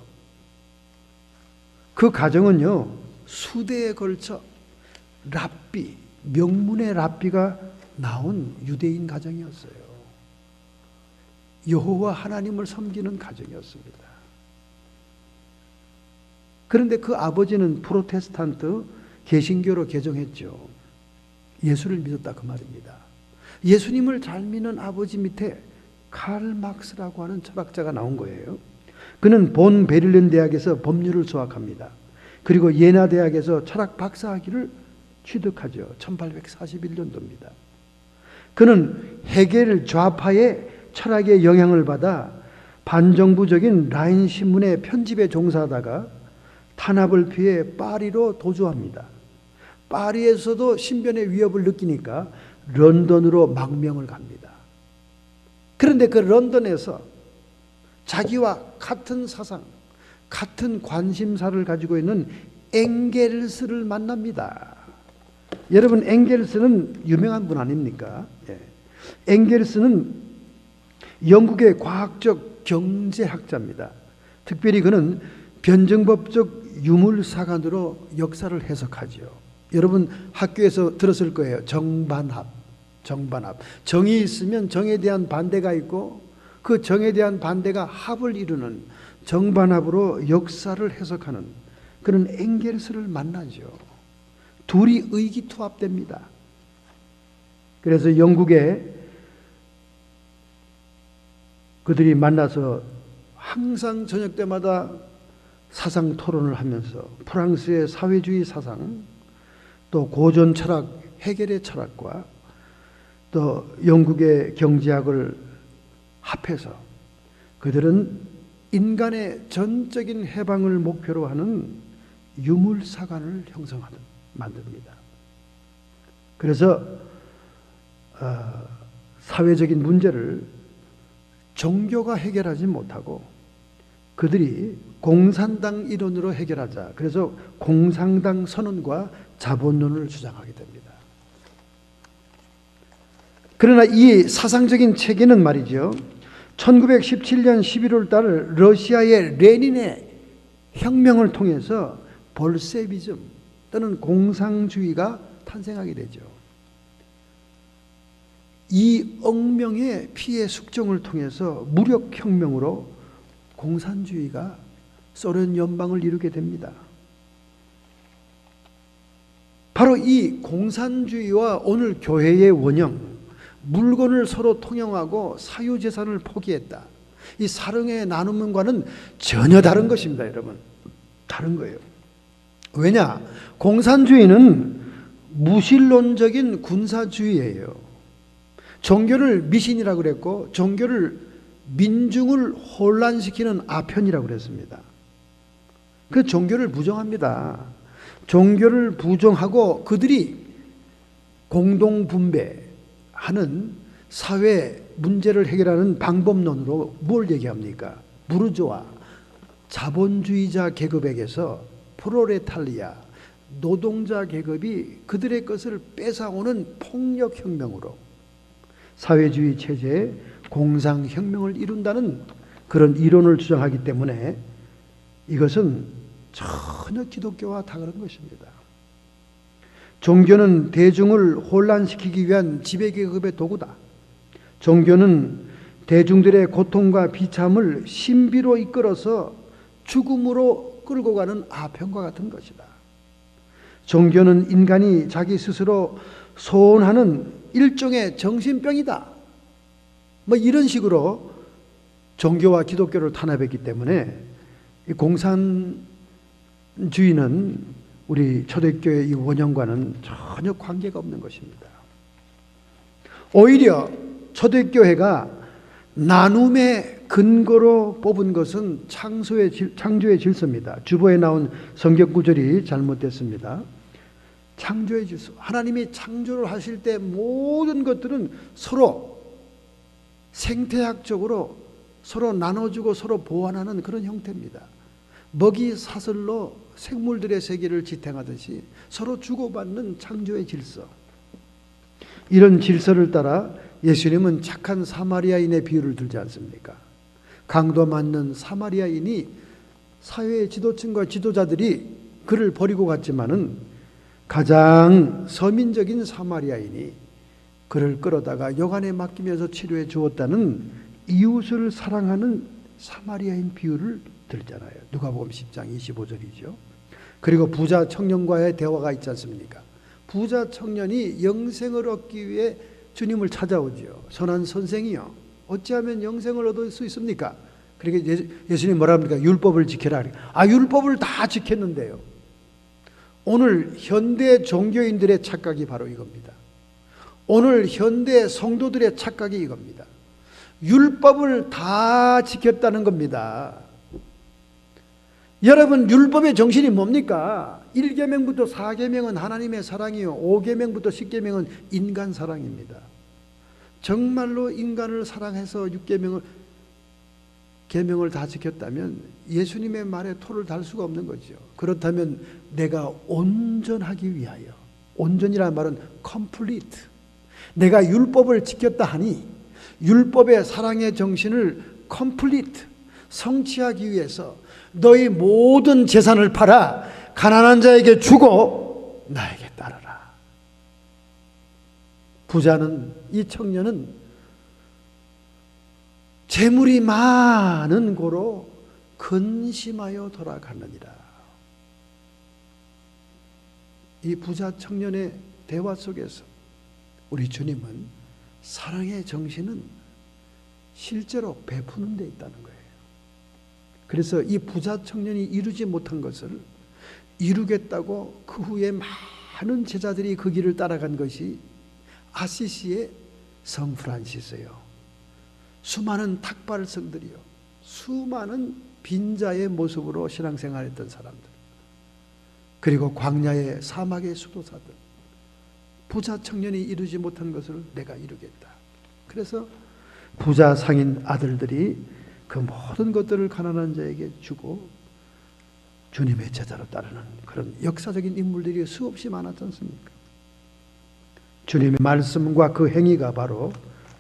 그 가정은요, 수대에 걸쳐 랍비, 명문의 랍비가 나온 유대인 가정이었어요. 여호와 하나님을 섬기는 가정이었습니다. 그런데 그 아버지는 프로테스탄트 개신교로 개종했죠. 예수를 믿었다 그 말입니다. 예수님을 잘 믿는 아버지 밑에 칼 막스라고 하는 철학자가 나온 거예요. 그는 본 베를린 대학에서 법률을 수학합니다. 그리고 예나 대학에서 철학 박사학위를 취득하죠. 1841년도입니다. 그는 헤겔 좌파의 철학의 영향을 받아 반정부적인 라인 신문의 편집에 종사하다가 탄압을 피해 파리로 도주합니다. 파리에서도 신변의 위협을 느끼니까 런던으로 망명을 갑니다. 그런데 그 런던에서 자기와 같은 사상, 같은 관심사를 가지고 있는 엥겔스를 만납니다. 여러분 엥겔스는 유명한 분 아닙니까? 예. 엥겔스는 영국의 과학적 경제학자입니다. 특별히 그는 변증법적 유물사관으로 역사를 해석하죠. 여러분 학교에서 들었을 거예요. 정반합. 정이 있으면 정에 대한 반대가 있고 그 정에 대한 반대가 합을 이루는 정반합으로 역사를 해석하는 그런 엥겔스를 만나죠. 둘이 의기투합됩니다. 그래서 영국에 그들이 만나서 항상 저녁 때마다 사상 토론을 하면서 프랑스의 사회주의 사상, 또 고전 철학, 헤겔의 철학과 또 영국의 경제학을 합해서 그들은 인간의 전적인 해방을 목표로 하는 유물사관을 만듭니다. 그래서 사회적인 문제를 종교가 해결하지 못하고 그들이 공산당 이론으로 해결하자. 그래서 공산당 선언과 자본론을 주장하게 됩니다. 그러나 이 사상적인 체계는 말이죠. 1917년 11월 달 러시아의 레닌의 혁명을 통해서 볼셰비즘 또는 공산주의가 탄생하게 되죠. 이 억명의 피해 숙종을 통해서 무력혁명으로 공산주의가 소련 연방을 이루게 됩니다. 바로 이 공산주의와 오늘 교회의 원형, 물건을 서로 통용하고 사유재산을 포기했다. 이 사랑의 나눔과는 전혀 다른 것입니다, 여러분. 다른 거예요. 왜냐? 공산주의는 무신론적인 군사주의예요. 종교를 미신이라고 그랬고 종교를 민중을 혼란시키는 아편이라고 그랬습니다. 그 종교를 부정합니다. 종교를 부정하고 그들이 공동분배하는 사회 문제를 해결하는 방법론으로 뭘 얘기합니까? 부르주아, 자본주의자 계급에게서 프로레탈리아, 노동자 계급이 그들의 것을 뺏어오는 폭력혁명으로 사회주의 체제의 공상혁명을 이룬다는 그런 이론을 주장하기 때문에 이것은 전혀 기독교와 다른 것입니다. 종교는 대중을 혼란시키기 위한 지배계급의 도구다. 종교는 대중들의 고통과 비참을 신비로 이끌어서 죽음으로 끌고 가는 아편과 같은 것이다. 종교는 인간이 자기 스스로 소원하는 일종의 정신병이다. 뭐 이런 식으로 종교와 기독교를 탄압했기 때문에 이 공산주의는 우리 초대교회의 이 원형과는 전혀 관계가 없는 것입니다. 오히려 초대교회가 나눔의 근거로 뽑은 것은 창조의 질서입니다. 주보에 나온 성경 구절이 잘못됐습니다. 창조의 질서. 하나님이 창조를 하실 때 모든 것들은 서로 생태학적으로 서로 나눠주고 서로 보완하는 그런 형태입니다. 먹이 사슬로 생물들의 세계를 지탱하듯이 서로 주고받는 창조의 질서. 이런 질서를 따라 예수님은 착한 사마리아인의 비유를 들지 않습니까? 강도 맞는 사마리아인이 사회의 지도층과 지도자들이 그를 버리고 갔지만은 가장 서민적인 사마리아인이 그를 끌어다가 여관에 맡기면서 치료해 주었다는 이웃을 사랑하는 사마리아인 비유를 들잖아요. 누가복음 10장 25절이죠. 그리고 부자 청년과의 대화가 있지 않습니까? 부자 청년이 영생을 얻기 위해 주님을 찾아오죠. 선한 선생이요, 어찌하면 영생을 얻을 수 있습니까? 그러니까 예수님 뭐라 합니까? 율법을 지켜라. 율법을 다 지켰는데요. 오늘 현대 종교인들의 착각이 바로 이겁니다. 오늘 현대 성도들의 착각이 이겁니다. 율법을 다 지켰다는 겁니다. 여러분, 율법의 정신이 뭡니까? 1계명부터 4계명은 하나님의 사랑이요, 5계명부터 10계명은 인간 사랑입니다. 정말로 인간을 사랑해서 6계명을 다 지켰다면 예수님의 말에 토를 달 수가 없는 거죠. 그렇다면 내가 온전하기 위하여 온전이라는 말은 complete. 내가 율법을 지켰다 하니 율법의 사랑의 정신을 complete, 성취하기 위해서 너희 모든 재산을 팔아 가난한 자에게 주고 나에게 따르라. 부자는, 이 청년은 재물이 많은 고로 근심하여 돌아가느니라. 이 부자 청년의 대화 속에서 우리 주님은 사랑의 정신은 실제로 베푸는 데 있다는 거예요. 그래서 이 부자 청년이 이루지 못한 것을 이루겠다고 그 후에 많은 제자들이 그 길을 따라간 것이 아시시의 성 프란시스예요. 수많은 탁발성들이요, 수많은 빈자의 모습으로 신앙생활했던 사람들, 그리고 광야의 사막의 수도사들, 부자 청년이 이루지 못한 것을 내가 이루겠다. 그래서 부자 상인 아들들이 그 모든 것들을 가난한 자에게 주고 주님의 제자로 따르는 그런 역사적인 인물들이 수없이 많았지 않습니까? 주님의 말씀과 그 행위가 바로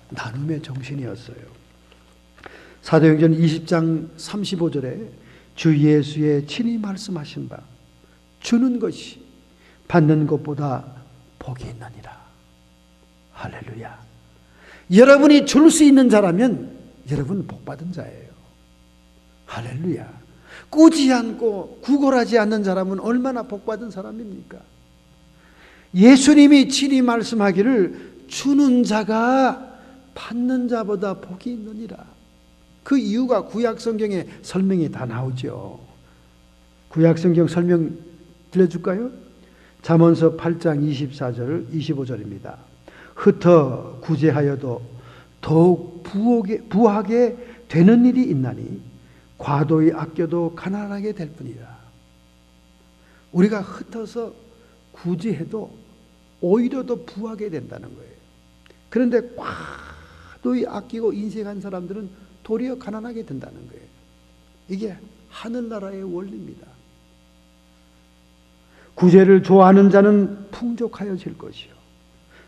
나눔의 정신이었어요. 사도행전 20장 35절에 주 예수의 친히 말씀하신 바 주는 것이 받는 것보다 복이 있느니라. 할렐루야. 여러분이 줄 수 있는 자라면 여러분 복받은 자예요. 할렐루야. 꾸지 않고 구걸하지 않는 자라면 얼마나 복받은 사람입니까? 예수님이 친히 말씀하기를 주는 자가 받는 자보다 복이 있느니라. 그 이유가 구약성경에 설명이 다 나오죠. 구약성경 설명 들려줄까요? 잠언서 8장 24절 25절입니다. 흩어 구제하여도 더욱 부하게 되는 일이 있나니 과도히 아껴도 가난하게 될 뿐이라. 우리가 흩어서 구제해도 오히려 더 부하게 된다는 거예요. 그런데 과도히 아끼고 인색한 사람들은 도리어 가난하게 된다는 거예요. 이게 하늘나라의 원리입니다. 구제를 좋아하는 자는 풍족하여질 것이요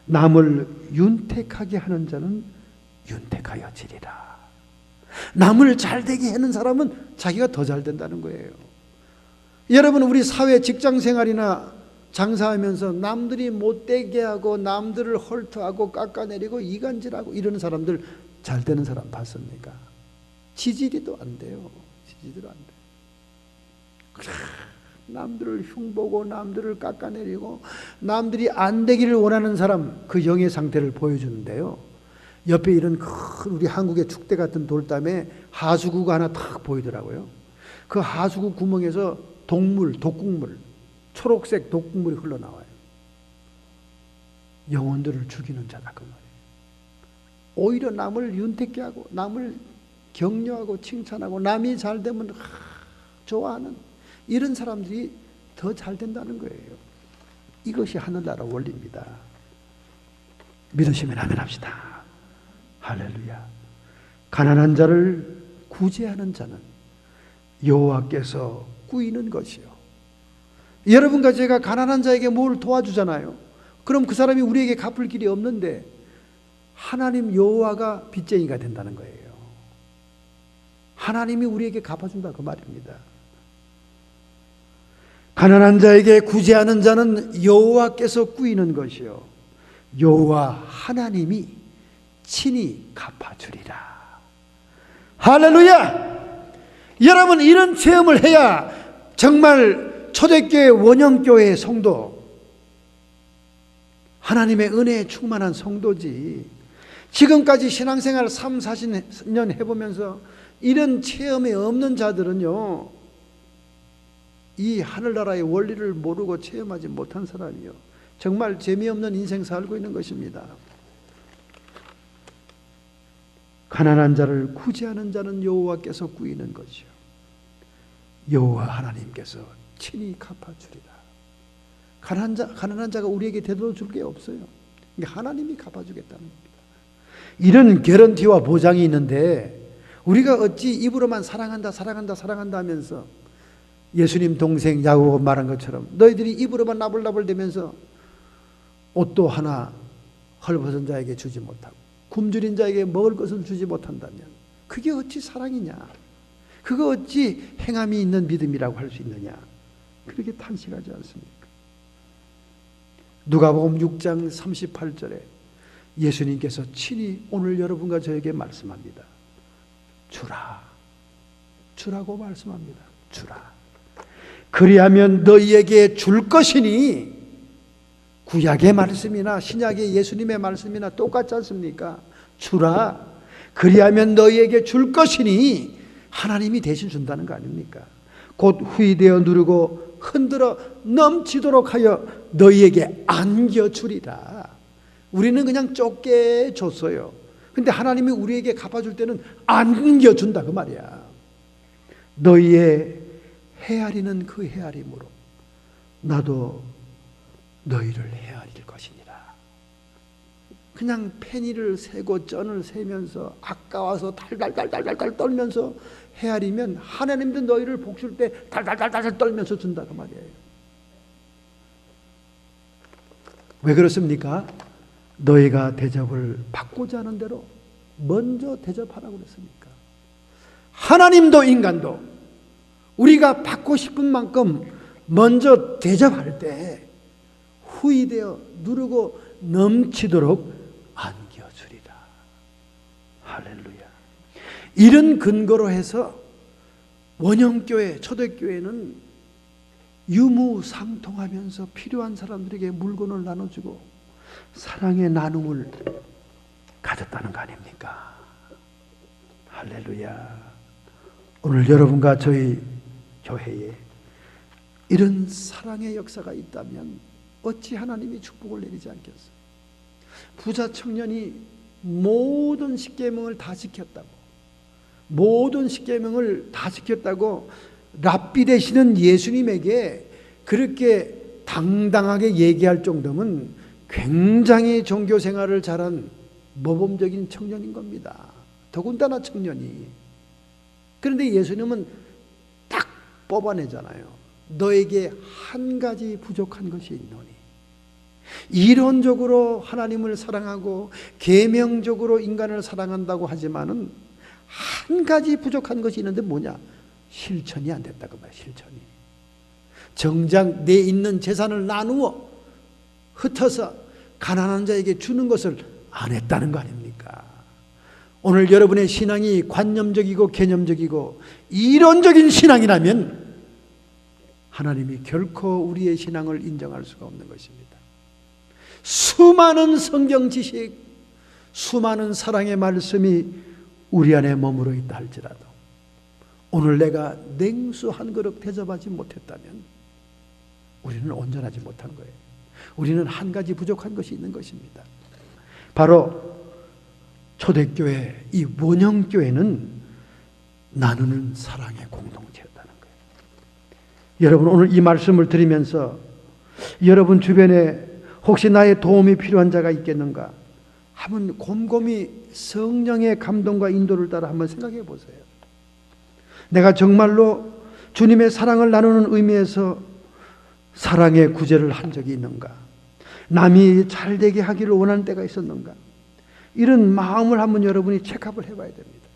남을 윤택하게 하는 자는 윤택하여지리라. 남을 잘되게 하는 사람은 자기가 더 잘 된다는 거예요. 여러분, 우리 사회 직장생활이나 장사하면서 남들이 못되게 하고 남들을 헐트하고 깎아내리고 이간질하고 이러는 사람들 잘 되는 사람 봤습니까? 지지리도 안 돼요. 지지리도 안 돼요. 남들을 흉보고 남들을 깎아내리고 남들이 안 되기를 원하는 사람, 그 영의 상태를 보여주는데요. 옆에 이런 큰 우리 한국의 축대 같은 돌담에 하수구가 하나 탁 보이더라고요. 그 하수구 구멍에서 독국물, 초록색 독국물이 흘러나와요. 영혼들을 죽이는 자다 그 말이에요. 오히려 남을 윤택게 하고 남을 격려하고 칭찬하고 남이 잘 되면 좋아하는 이런 사람들이 더 잘 된다는 거예요. 이것이 하늘나라 원리입니다. 믿으시면 아멘 합시다. 할렐루야. 가난한 자를 구제하는 자는 여호와께서 꾸이는 것이요. 여러분과 제가 가난한 자에게 뭘 도와주잖아요. 그럼 그 사람이 우리에게 갚을 길이 없는데 하나님 여호와가 빚쟁이가 된다는 거예요. 하나님이 우리에게 갚아준다 그 말입니다. 가난한 자에게 구제하는 자는 여호와께서 꾸이는 것이요 여호와 하나님이 친히 갚아주리라. 할렐루야. 여러분, 이런 체험을 해야 정말 초대교회 원형교회의 성도, 하나님의 은혜에 충만한 성도지. 지금까지 신앙생활 3, 40년 해보면서 이런 체험이 없는 자들은요, 이 하늘나라의 원리를 모르고 체험하지 못한 사람이요, 정말 재미없는 인생 살고 있는 것입니다. 가난한 자를 구제하는 자는 여호와께서 꾸이는 것이요 여호와 하나님께서 친히 갚아주리라. 가난한 자가 우리에게 되돌아줄 게 없어요. 하나님이 갚아주겠다는 겁니다. 이런 개런티와 보장이 있는데 우리가 어찌 입으로만 사랑한다 하면서 예수님 동생 야고보 말한 것처럼 너희들이 입으로만 나불나불대면서 옷도 하나 헐벗은 자에게 주지 못하고 굶주린 자에게 먹을 것을 주지 못한다면 그게 어찌 사랑이냐? 그거 어찌 행함이 있는 믿음이라고 할 수 있느냐? 그렇게 탄식하지 않습니까? 누가복음 6장 38절에 예수님께서 친히 오늘 여러분과 저에게 말씀합니다. 주라. 주라고 말씀합니다. 주라. 그리하면 너희에게 줄 것이니, 구약의 말씀이나 신약의 예수님의 말씀이나 똑같지 않습니까? 주라. 그리하면 너희에게 줄 것이니, 하나님이 대신 준다는 거 아닙니까? 곧 후이되어 누르고 흔들어 넘치도록 하여 너희에게 안겨주리라. 우리는 그냥 좁게 줬어요. 근데 하나님이 우리에게 갚아줄 때는 안겨준다 그 말이야. 너희의 헤아리는 그 헤아림으로 나도 너희를 헤아릴 것이니라. 그냥 페니를 세고 쩐을 세면서 아까워서 달달달달달 떨면서 헤아리면 하나님도 너희를 복줄 때 달달달달 떨면서 준다 그 말이에요. 왜 그렇습니까? 너희가 대접을 받고자 하는 대로 먼저 대접하라고 그랬으니까. 하나님도 인간도 우리가 받고 싶은 만큼 먼저 대접할 때 후이되어 누르고 넘치도록 안겨주리라. 할렐루야. 이런 근거로 해서 원형교회, 초대교회는 유무상통하면서 필요한 사람들에게 물건을 나눠주고 사랑의 나눔을 가졌다는 거 아닙니까? 할렐루야. 오늘 여러분과 저희 교회에 이런 사랑의 역사가 있다면 어찌 하나님이 축복을 내리지 않겠어요? 부자 청년이 모든 십계명을 다 지켰다고, 모든 십계명을 다 지켰다고 랍비 되시는 예수님에게 그렇게 당당하게 얘기할 정도면 굉장히 종교 생활을 잘한 모범적인 청년인 겁니다. 더군다나 청년이. 그런데 예수님은 딱 뽑아내잖아요. 너에게 한 가지 부족한 것이 있노니. 이론적으로 하나님을 사랑하고 계명적으로 인간을 사랑한다고 하지만은 한 가지 부족한 것이 있는데 뭐냐? 실천이 안 됐다고 봐요. 실천이. 정작 내 있는 재산을 나누어 흩어서 가난한 자에게 주는 것을 안 했다는 거 아닙니까? 오늘 여러분의 신앙이 관념적이고 개념적이고 이론적인 신앙이라면 하나님이 결코 우리의 신앙을 인정할 수가 없는 것입니다. 수많은 성경 지식, 수많은 사랑의 말씀이 우리 안에 머무러 있다 할지라도 오늘 내가 냉수 한 그릇 대접하지 못했다면 우리는 온전하지 못한 거예요. 우리는 한 가지 부족한 것이 있는 것입니다. 바로 초대교회, 이 원형교회는 나누는 사랑의 공동체였다는 거예요. 여러분, 오늘 이 말씀을 들으면서 여러분 주변에 혹시 나의 도움이 필요한 자가 있겠는가? 한번 곰곰이 성령의 감동과 인도를 따라 한번 생각해 보세요. 내가 정말로 주님의 사랑을 나누는 의미에서 사랑의 구제를 한 적이 있는가? 남이 잘 되게 하기를 원하는 때가 있었는가? 이런 마음을 한번 여러분이 체크업을 해봐야 됩니다.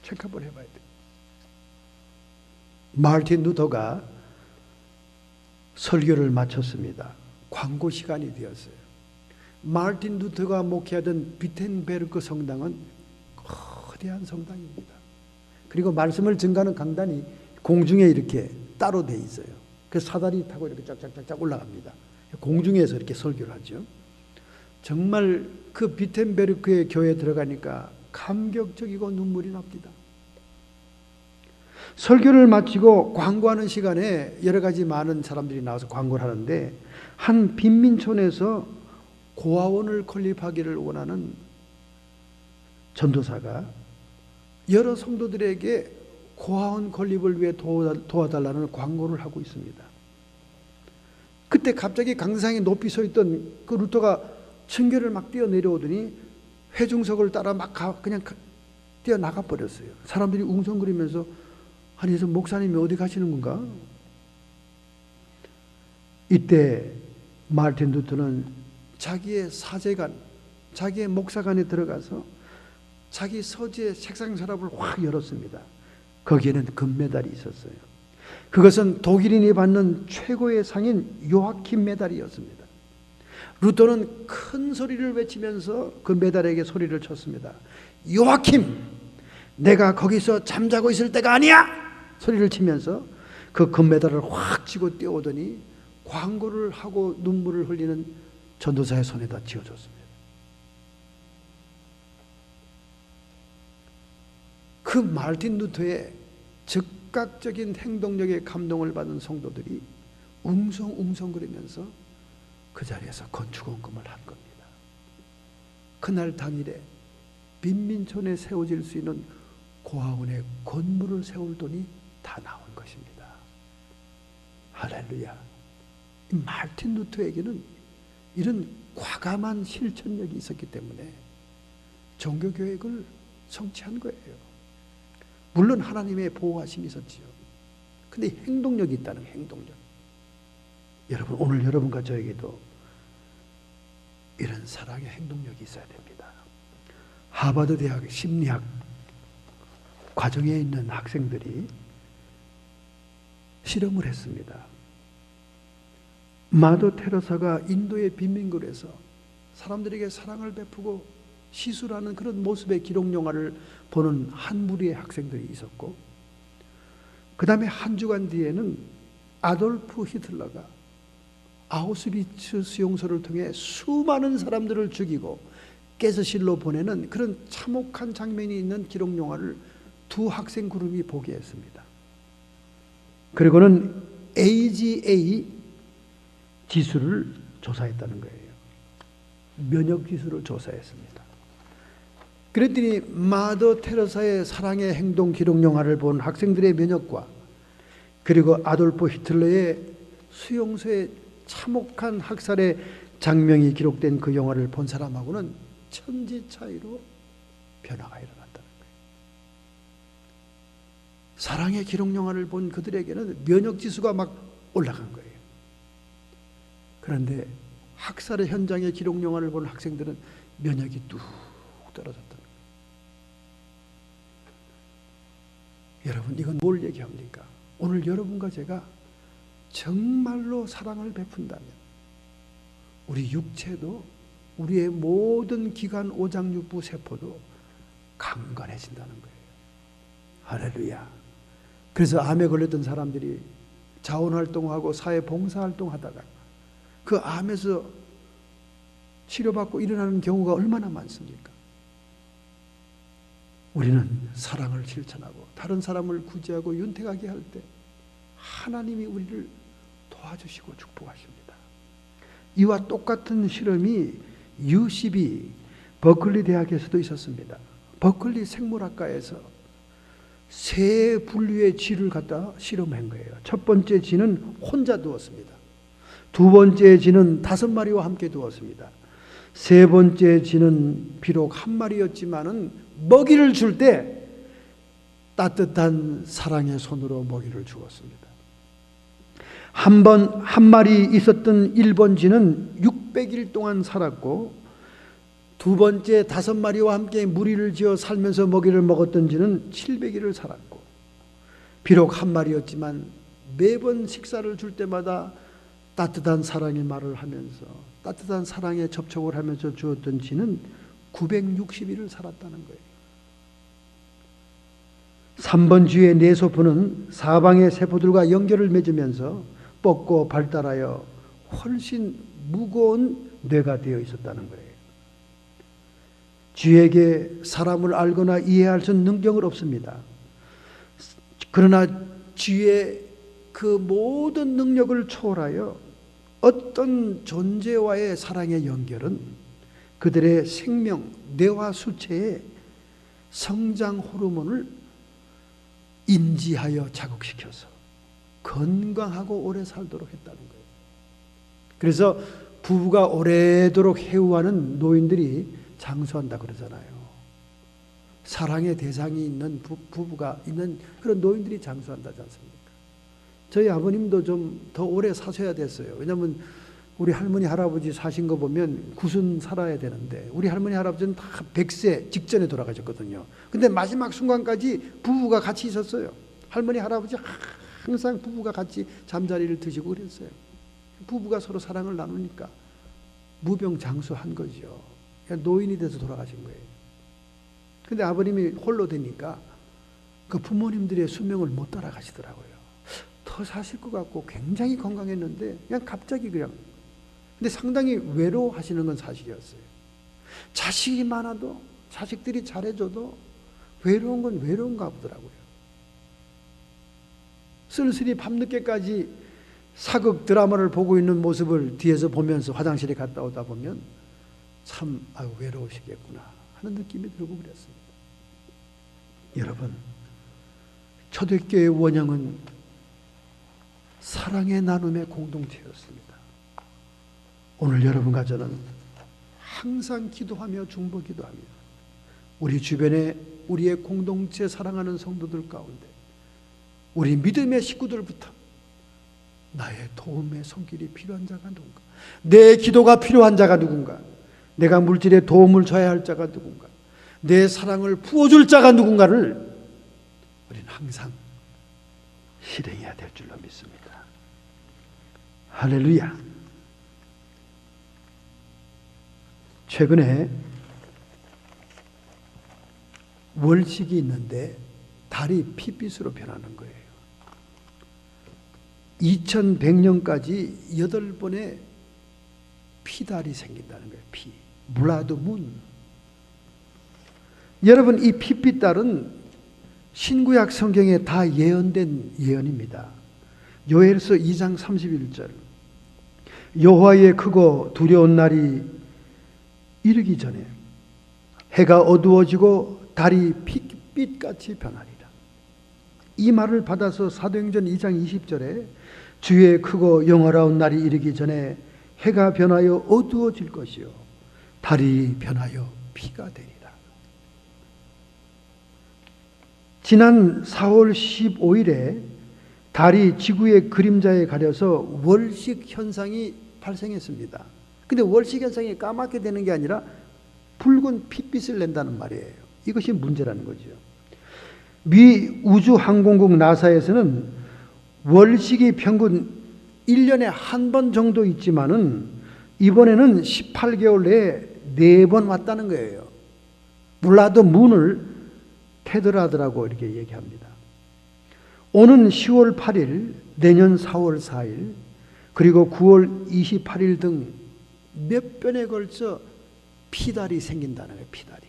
체크업을 해봐야 됩니다. 마르틴 루터가 설교를 마쳤습니다. 광고 시간이 되었어요. 마르틴 루터가 목회하던 비텐베르크 성당은 거대한 성당입니다. 그리고 말씀을 증가하는 강단이 공중에 이렇게 따로 돼 있어요. 그래서 사다리 타고 이렇게 쫙쫙쫙쫙 올라갑니다. 공중에서 이렇게 설교를 하죠. 정말 그 비텐베르크의 교회에 들어가니까 감격적이고 눈물이 납니다. 설교를 마치고 광고하는 시간에 여러 가지 많은 사람들이 나와서 광고를 하는데 한 빈민촌에서 고아원을 건립하기를 원하는 전도사가 여러 성도들에게 고아원 건립을 위해 도와달라는 광고를 하고 있습니다. 그때 갑자기 강상에 높이 서 있던 그 루터가 층계를 막 뛰어내려오더니 회중석을 따라 막 그냥 뛰어나가 버렸어요. 사람들이 웅성거리면서 아니, 저 목사님이 어디 가시는 건가? 이때 마르틴 루터는 자기의 사제관, 자기의 목사관에 들어가서 자기 서재의 책상 서랍을 확 열었습니다. 거기에는 금메달이 있었어요. 그것은 독일인이 받는 최고의 상인 요아킴 메달이었습니다. 루터는 큰 소리를 외치면서 그 메달에게 소리를 쳤습니다. 요아킴, 내가 거기서 잠자고 있을 때가 아니야! 소리를 치면서 그 금메달을 확 쥐고 뛰어오더니 광고를 하고 눈물을 흘리는 전도사의 손에다 쥐어줬습니다. 그 마르틴 루터의 즉각적인 행동력에 감동을 받은 성도들이 웅성웅성거리면서 그 자리에서 건축원금을 한 겁니다. 그날 당일에 빈민촌에 세워질 수 있는 고아원의 건물을 세울 돈이 다 나온 것입니다. 할렐루야. 마르틴 루터에게는 이런 과감한 실천력이 있었기 때문에 종교개혁을 성취한 거예요. 물론 하나님의 보호하심이 있었지요. 근데 행동력이 있다는 거예요. 행동력. 여러분, 오늘 여러분과 저에게도 이런 사랑의 행동력이 있어야 됩니다. 하버드 대학 심리학 과정에 있는 학생들이 실험을 했습니다. 마더 테레사가 인도의 빈민굴에서 사람들에게 사랑을 베푸고 시술하는 그런 모습의 기록 영화를 보는 한 무리의 학생들이 있었고, 그 다음에 한 주간 뒤에는 아돌프 히틀러가 아우슈비츠 수용소를 통해 수많은 사람들을 죽이고 가스실로 보내는 그런 참혹한 장면이 있는 기록 영화를 두 학생 그룹이 보게 했습니다. 그리고는 AGA 지수를 조사했다는 거예요. 면역 지수를 조사했습니다. 그랬더니 마더 테레사의 사랑의 행동 기록 영화를 본 학생들의 면역과 그리고 아돌프 히틀러의 수용소의 참혹한 학살의 장면이 기록된 그 영화를 본 사람하고는 천지 차이로 변화가 일어났다는 거예요. 사랑의 기록 영화를 본 그들에게는 면역 지수가 막 올라간 거예요. 그런데 학살의 현장의 기록 영화를 본 학생들은 면역이 뚝 떨어졌다는 거예요. 여러분, 이건 뭘 얘기합니까? 오늘 여러분과 제가 정말로 사랑을 베푼다면 우리 육체도, 우리의 모든 기관 오장육부 세포도 강건해진다는 거예요. 할렐루야. 그래서 암에 걸렸던 사람들이 자원활동하고 사회봉사활동하다가 그 암에서 치료받고 일어나는 경우가 얼마나 많습니까? 우리는 사랑을 실천하고 다른 사람을 구제하고 윤택하게 할 때 하나님이 우리를 도와주시고 축복하십니다. 이와 똑같은 실험이 UCB 버클리 대학에서도 있었습니다. 버클리 생물학과에서 세 분류의 쥐를 갖다 실험한 거예요. 첫 번째 쥐는 혼자 두었습니다. 두 번째 쥐는 5마리와 함께 두었습니다. 세 번째 쥐는 비록 한 마리였지만은 먹이를 줄 때 따뜻한 사랑의 손으로 먹이를 주었습니다. 한 마리 있었던 1번 쥐는 600일 동안 살았고, 두 번째 5마리와 함께 무리를 지어 살면서 먹이를 먹었던 쥐는 700일을 살았고, 비록 한 마리였지만 매번 식사를 줄 때마다 따뜻한 사랑의 말을 하면서 따뜻한 사랑의 접촉을 하면서 주었던 쥐는 960일을 살았다는 거예요. 3번 쥐의 뇌소포는 사방의 세포들과 연결을 맺으면서 뻗고 발달하여 훨씬 무거운 뇌가 되어 있었다는 거예요. 쥐에게 사람을 알거나 이해할 수 있는 능력은 없습니다. 그러나 쥐의 그 모든 능력을 초월하여 어떤 존재와의 사랑의 연결은 그들의 생명, 뇌와 수체의 성장 호르몬을 인지하여 자극시켜서 건강하고 오래 살도록 했다는 거예요. 그래서 부부가 오래도록 해우하는 노인들이 장수한다 그러잖아요. 사랑의 대상이 있는 부부가 있는 그런 노인들이 장수한다지 않습니까? 저희 아버님도 좀 더 오래 사셔야 됐어요. 왜냐하면 우리 할머니 할아버지 사신 거 보면 90 살아야 되는데 우리 할머니 할아버지는 다 100세 직전에 돌아가셨거든요. 근데 마지막 순간까지 부부가 같이 있었어요. 할머니 할아버지 항상 부부가 같이 잠자리를 드시고 그랬어요. 부부가 서로 사랑을 나누니까 무병장수한 거죠. 노인이 돼서 돌아가신 거예요. 근데 아버님이 홀로 되니까 그 부모님들의 수명을 못 따라가시더라고요. 더 사실 것 같고 굉장히 건강했는데 그냥 갑자기 그냥. 근데 상당히 외로워하시는 건 사실이었어요. 자식이 많아도 자식들이 잘해줘도 외로운 건 외로운가 보더라고요. 쓸쓸히 밤늦게까지 사극 드라마를 보고 있는 모습을 뒤에서 보면서 화장실에 갔다 오다 보면 참 외로우시겠구나 하는 느낌이 들고 그랬습니다. 여러분, 초대교회의 원형은 사랑의 나눔의 공동체였습니다. 오늘 여러분과 저는 항상 기도하며 중보 기도하며 우리 주변에 우리의 공동체 사랑하는 성도들 가운데 우리 믿음의 식구들부터 나의 도움의 손길이 필요한 자가 누군가, 내 기도가 필요한 자가 누군가, 내가 물질에 도움을 줘야 할 자가 누군가, 내 사랑을 부어줄 자가 누군가를 우리는 항상 실행해야 될 줄로 믿습니다. 할렐루야. 최근에 월식이 있는데 달이 핏빛으로 변하는 거예요. 2100년까지 8번의 피달이 생긴다는 거예요. 블라드문. 여러분, 이 핏빛달은 신구약 성경에 다 예언된 예언입니다. 요엘서 2장 31절. 여호와의 크고 두려운 날이 이르기 전에 해가 어두워지고 달이 핏빛같이 변하리라. 이 말을 받아서 사도행전 2장 20절에 주의 크고 영화로운 날이 이르기 전에 해가 변하여 어두워질 것이요 달이 변하여 피가 되리라. 지난 4월 15일에 달이 지구의 그림자에 가려서 월식 현상이 발생했습니다. 근데 월식 현상이 까맣게 되는 게 아니라 붉은 핏빛을 낸다는 말이에요. 이것이 문제라는 거죠. 미 우주항공국 나사에서는 월식이 평균 1년에 한 번 정도 있지만은 이번에는 18개월 내에 4번 왔다는 거예요. 블라드 문을 테드라드라고 이렇게 얘기합니다. 오는 10월 8일, 내년 4월 4일, 그리고 9월 28일 등 몇 번에 걸쳐 피달이 생긴다는 거예요. 피달이.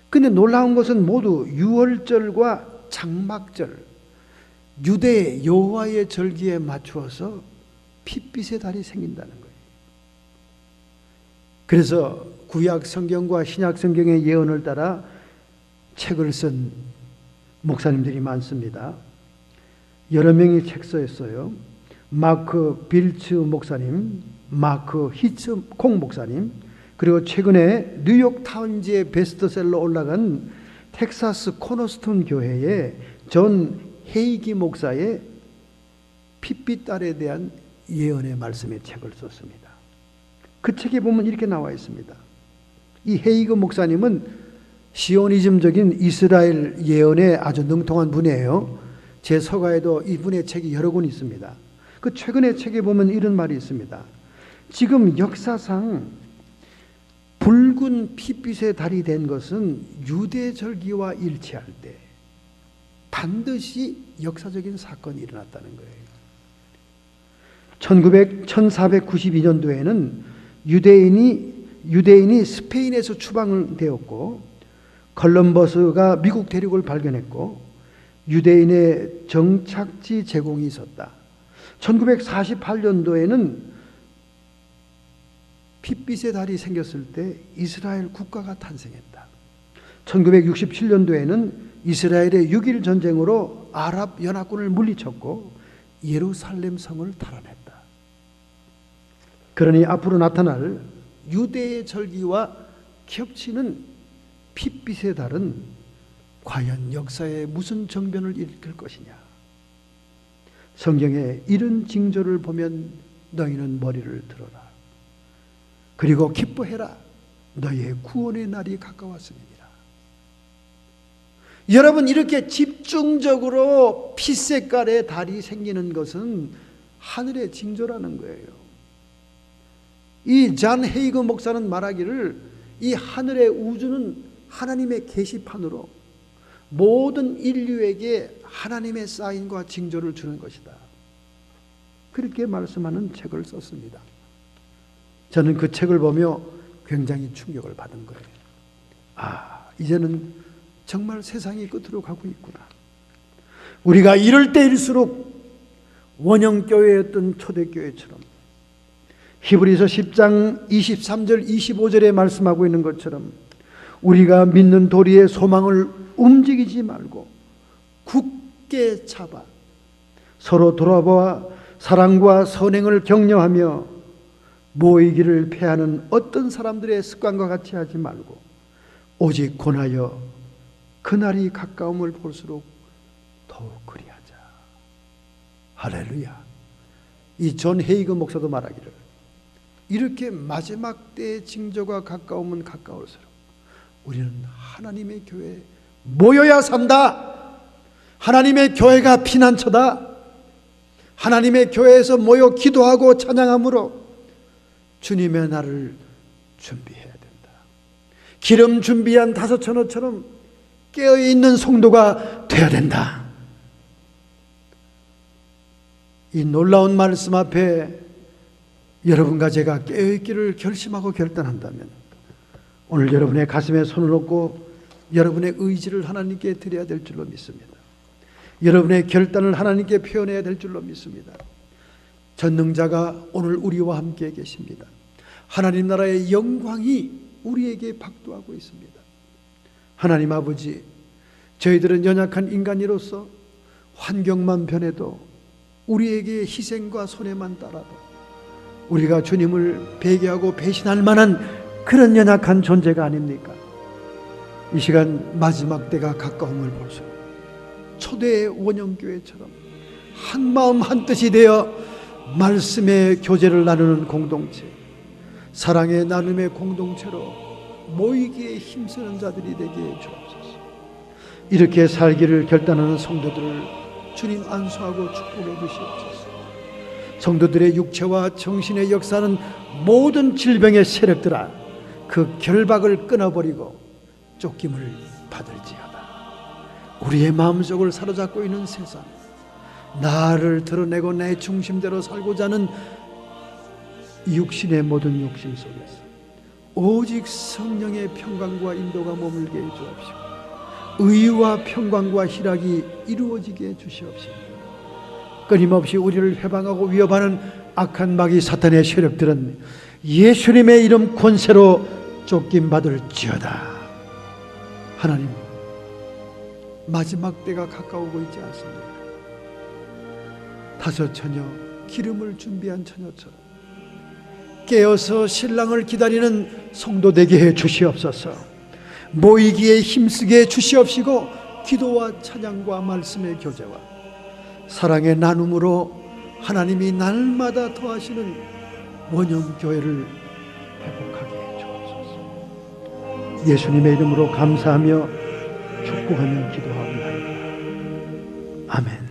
근데 놀라운 것은 모두 유월절과 장막절, 유대 여호와의 절기에 맞추어서 핏빛의 달이 생긴다는 거예요. 그래서 구약 성경과 신약 성경의 예언을 따라 책을 쓴 목사님들이 많습니다. 여러 명이 책 썼어요. 마크 빌츠 목사님, 마크 히츠 콩 목사님, 그리고 최근에 뉴욕 타임즈의 베스트셀러 올라간 텍사스 코너스톤 교회의 존 헤이기 목사의 핏빛달에 대한 예언의 말씀의 책을 썼습니다. 그 책에 보면 이렇게 나와 있습니다. 이 헤이기 목사님은 시오니즘적인 이스라엘 예언에 아주 능통한 분이에요. 제 서가에도 이분의 책이 여러 권 있습니다. 그 최근의 책에 보면 이런 말이 있습니다. 지금 역사상 붉은 핏빛의 달이 된 것은 유대절기와 일치할 때 반드시 역사적인 사건이 일어났다는 거예요. 1492년도에는 유대인이 스페인에서 추방되었고 콜럼버스가 미국 대륙을 발견했고 유대인의 정착지 제공이 있었다. 1948년도에는 핏빛의 달이 생겼을 때 이스라엘 국가가 탄생했다. 1967년도에는 이스라엘의 6.1 전쟁으로 아랍 연합군을 물리쳤고 예루살렘 성을 탈환했다. 그러니 앞으로 나타날 유대의 절기와 겹치는 핏빛의 달은 과연 역사에 무슨 정변을 일으킬 것이냐. 성경에 이런 징조를 보면 너희는 머리를 들어라. 그리고 기뻐해라. 너희의 구원의 날이 가까웠습니다. 여러분, 이렇게 집중적으로 핏색깔의 달이 생기는 것은 하늘의 징조라는 거예요. 이 잔 헤이그 목사는 말하기를 이 하늘의 우주는 하나님의 계시판으로 모든 인류에게 하나님의 사인과 징조를 주는 것이다. 그렇게 말씀하는 책을 썼습니다. 저는 그 책을 보며 굉장히 충격을 받은 거예요. 이제는 정말 세상이 끝으로 가고 있구나. 우리가 이럴 때일수록 원형교회였던 초대교회처럼 히브리서 10장 23절 25절에 말씀하고 있는 것처럼 우리가 믿는 도리의 소망을 움직이지 말고 굳게 잡아 서로 돌아보아 사랑과 선행을 격려하며 모이기를 패하는 어떤 사람들의 습관과 같이 하지 말고 오직 권하여 그날이 가까움을 볼수록 더욱 그리하자. 할렐루야. 이 존 헤이그 목사도 말하기를 이렇게 마지막 때의 징조가 가까우면 가까울수록 우리는 하나님의 교회에 모여야 산다. 하나님의 교회가 피난처다. 하나님의 교회에서 모여 기도하고 찬양함으로 주님의 날을 준비해야 된다. 기름 준비한 다섯천어처럼 깨어있는 성도가 되어야 된다. 이 놀라운 말씀 앞에 여러분과 제가 깨어있기를 결심하고 결단한다면 오늘 여러분의 가슴에 손을 얹고 여러분의 의지를 하나님께 드려야 될 줄로 믿습니다. 여러분의 결단을 하나님께 표현해야 될 줄로 믿습니다. 전능자가 오늘 우리와 함께 계십니다. 하나님 나라의 영광이 우리에게 박도하고 있습니다. 하나님 아버지, 저희들은 연약한 인간이로서 환경만 변해도 우리에게 희생과 손해만 따라도 우리가 주님을 배교하고 배신할 만한 그런 연약한 존재가 아닙니까? 이 시간 마지막 때가 가까움을 볼수록 초대 원형교회처럼 한마음 한뜻이 되어 말씀의 교제를 나누는 공동체, 사랑의 나눔의 공동체로 모이기에 힘쓰는 자들이 되게 주옵소서. 이렇게 살기를 결단하는 성도들을 주님 안수하고 축복해 주시옵소서. 성도들의 육체와 정신의 역사는 모든 질병의 세력들아 그 결박을 끊어버리고 쫓김을 받을지어다. 우리의 마음속을 사로잡고 있는 세상, 나를 드러내고 내 중심대로 살고자 하는 육신의 모든 욕심 속에서 오직 성령의 평강과 인도가 머물게 해 주옵시고 의와 평강과 희락이 이루어지게 해 주시옵시고 끊임없이 우리를 회방하고 위협하는 악한 마귀 사탄의 세력들은 예수님의 이름 권세로 쫓김받을지어다. 하나님, 마지막 때가 가까우고 있지 않습니까? 다섯 처녀, 기름을 준비한 처녀처럼 깨어서 신랑을 기다리는 성도 되게 해 주시옵소서. 모이기에 힘쓰게 해 주시옵시고 기도와 찬양과 말씀의 교제와 사랑의 나눔으로 하나님이 날마다 더하시는 원형교회를 회복하게 해 주옵소서. 예수님의 이름으로 감사하며 축복하며 기도하옵나이다. 아멘.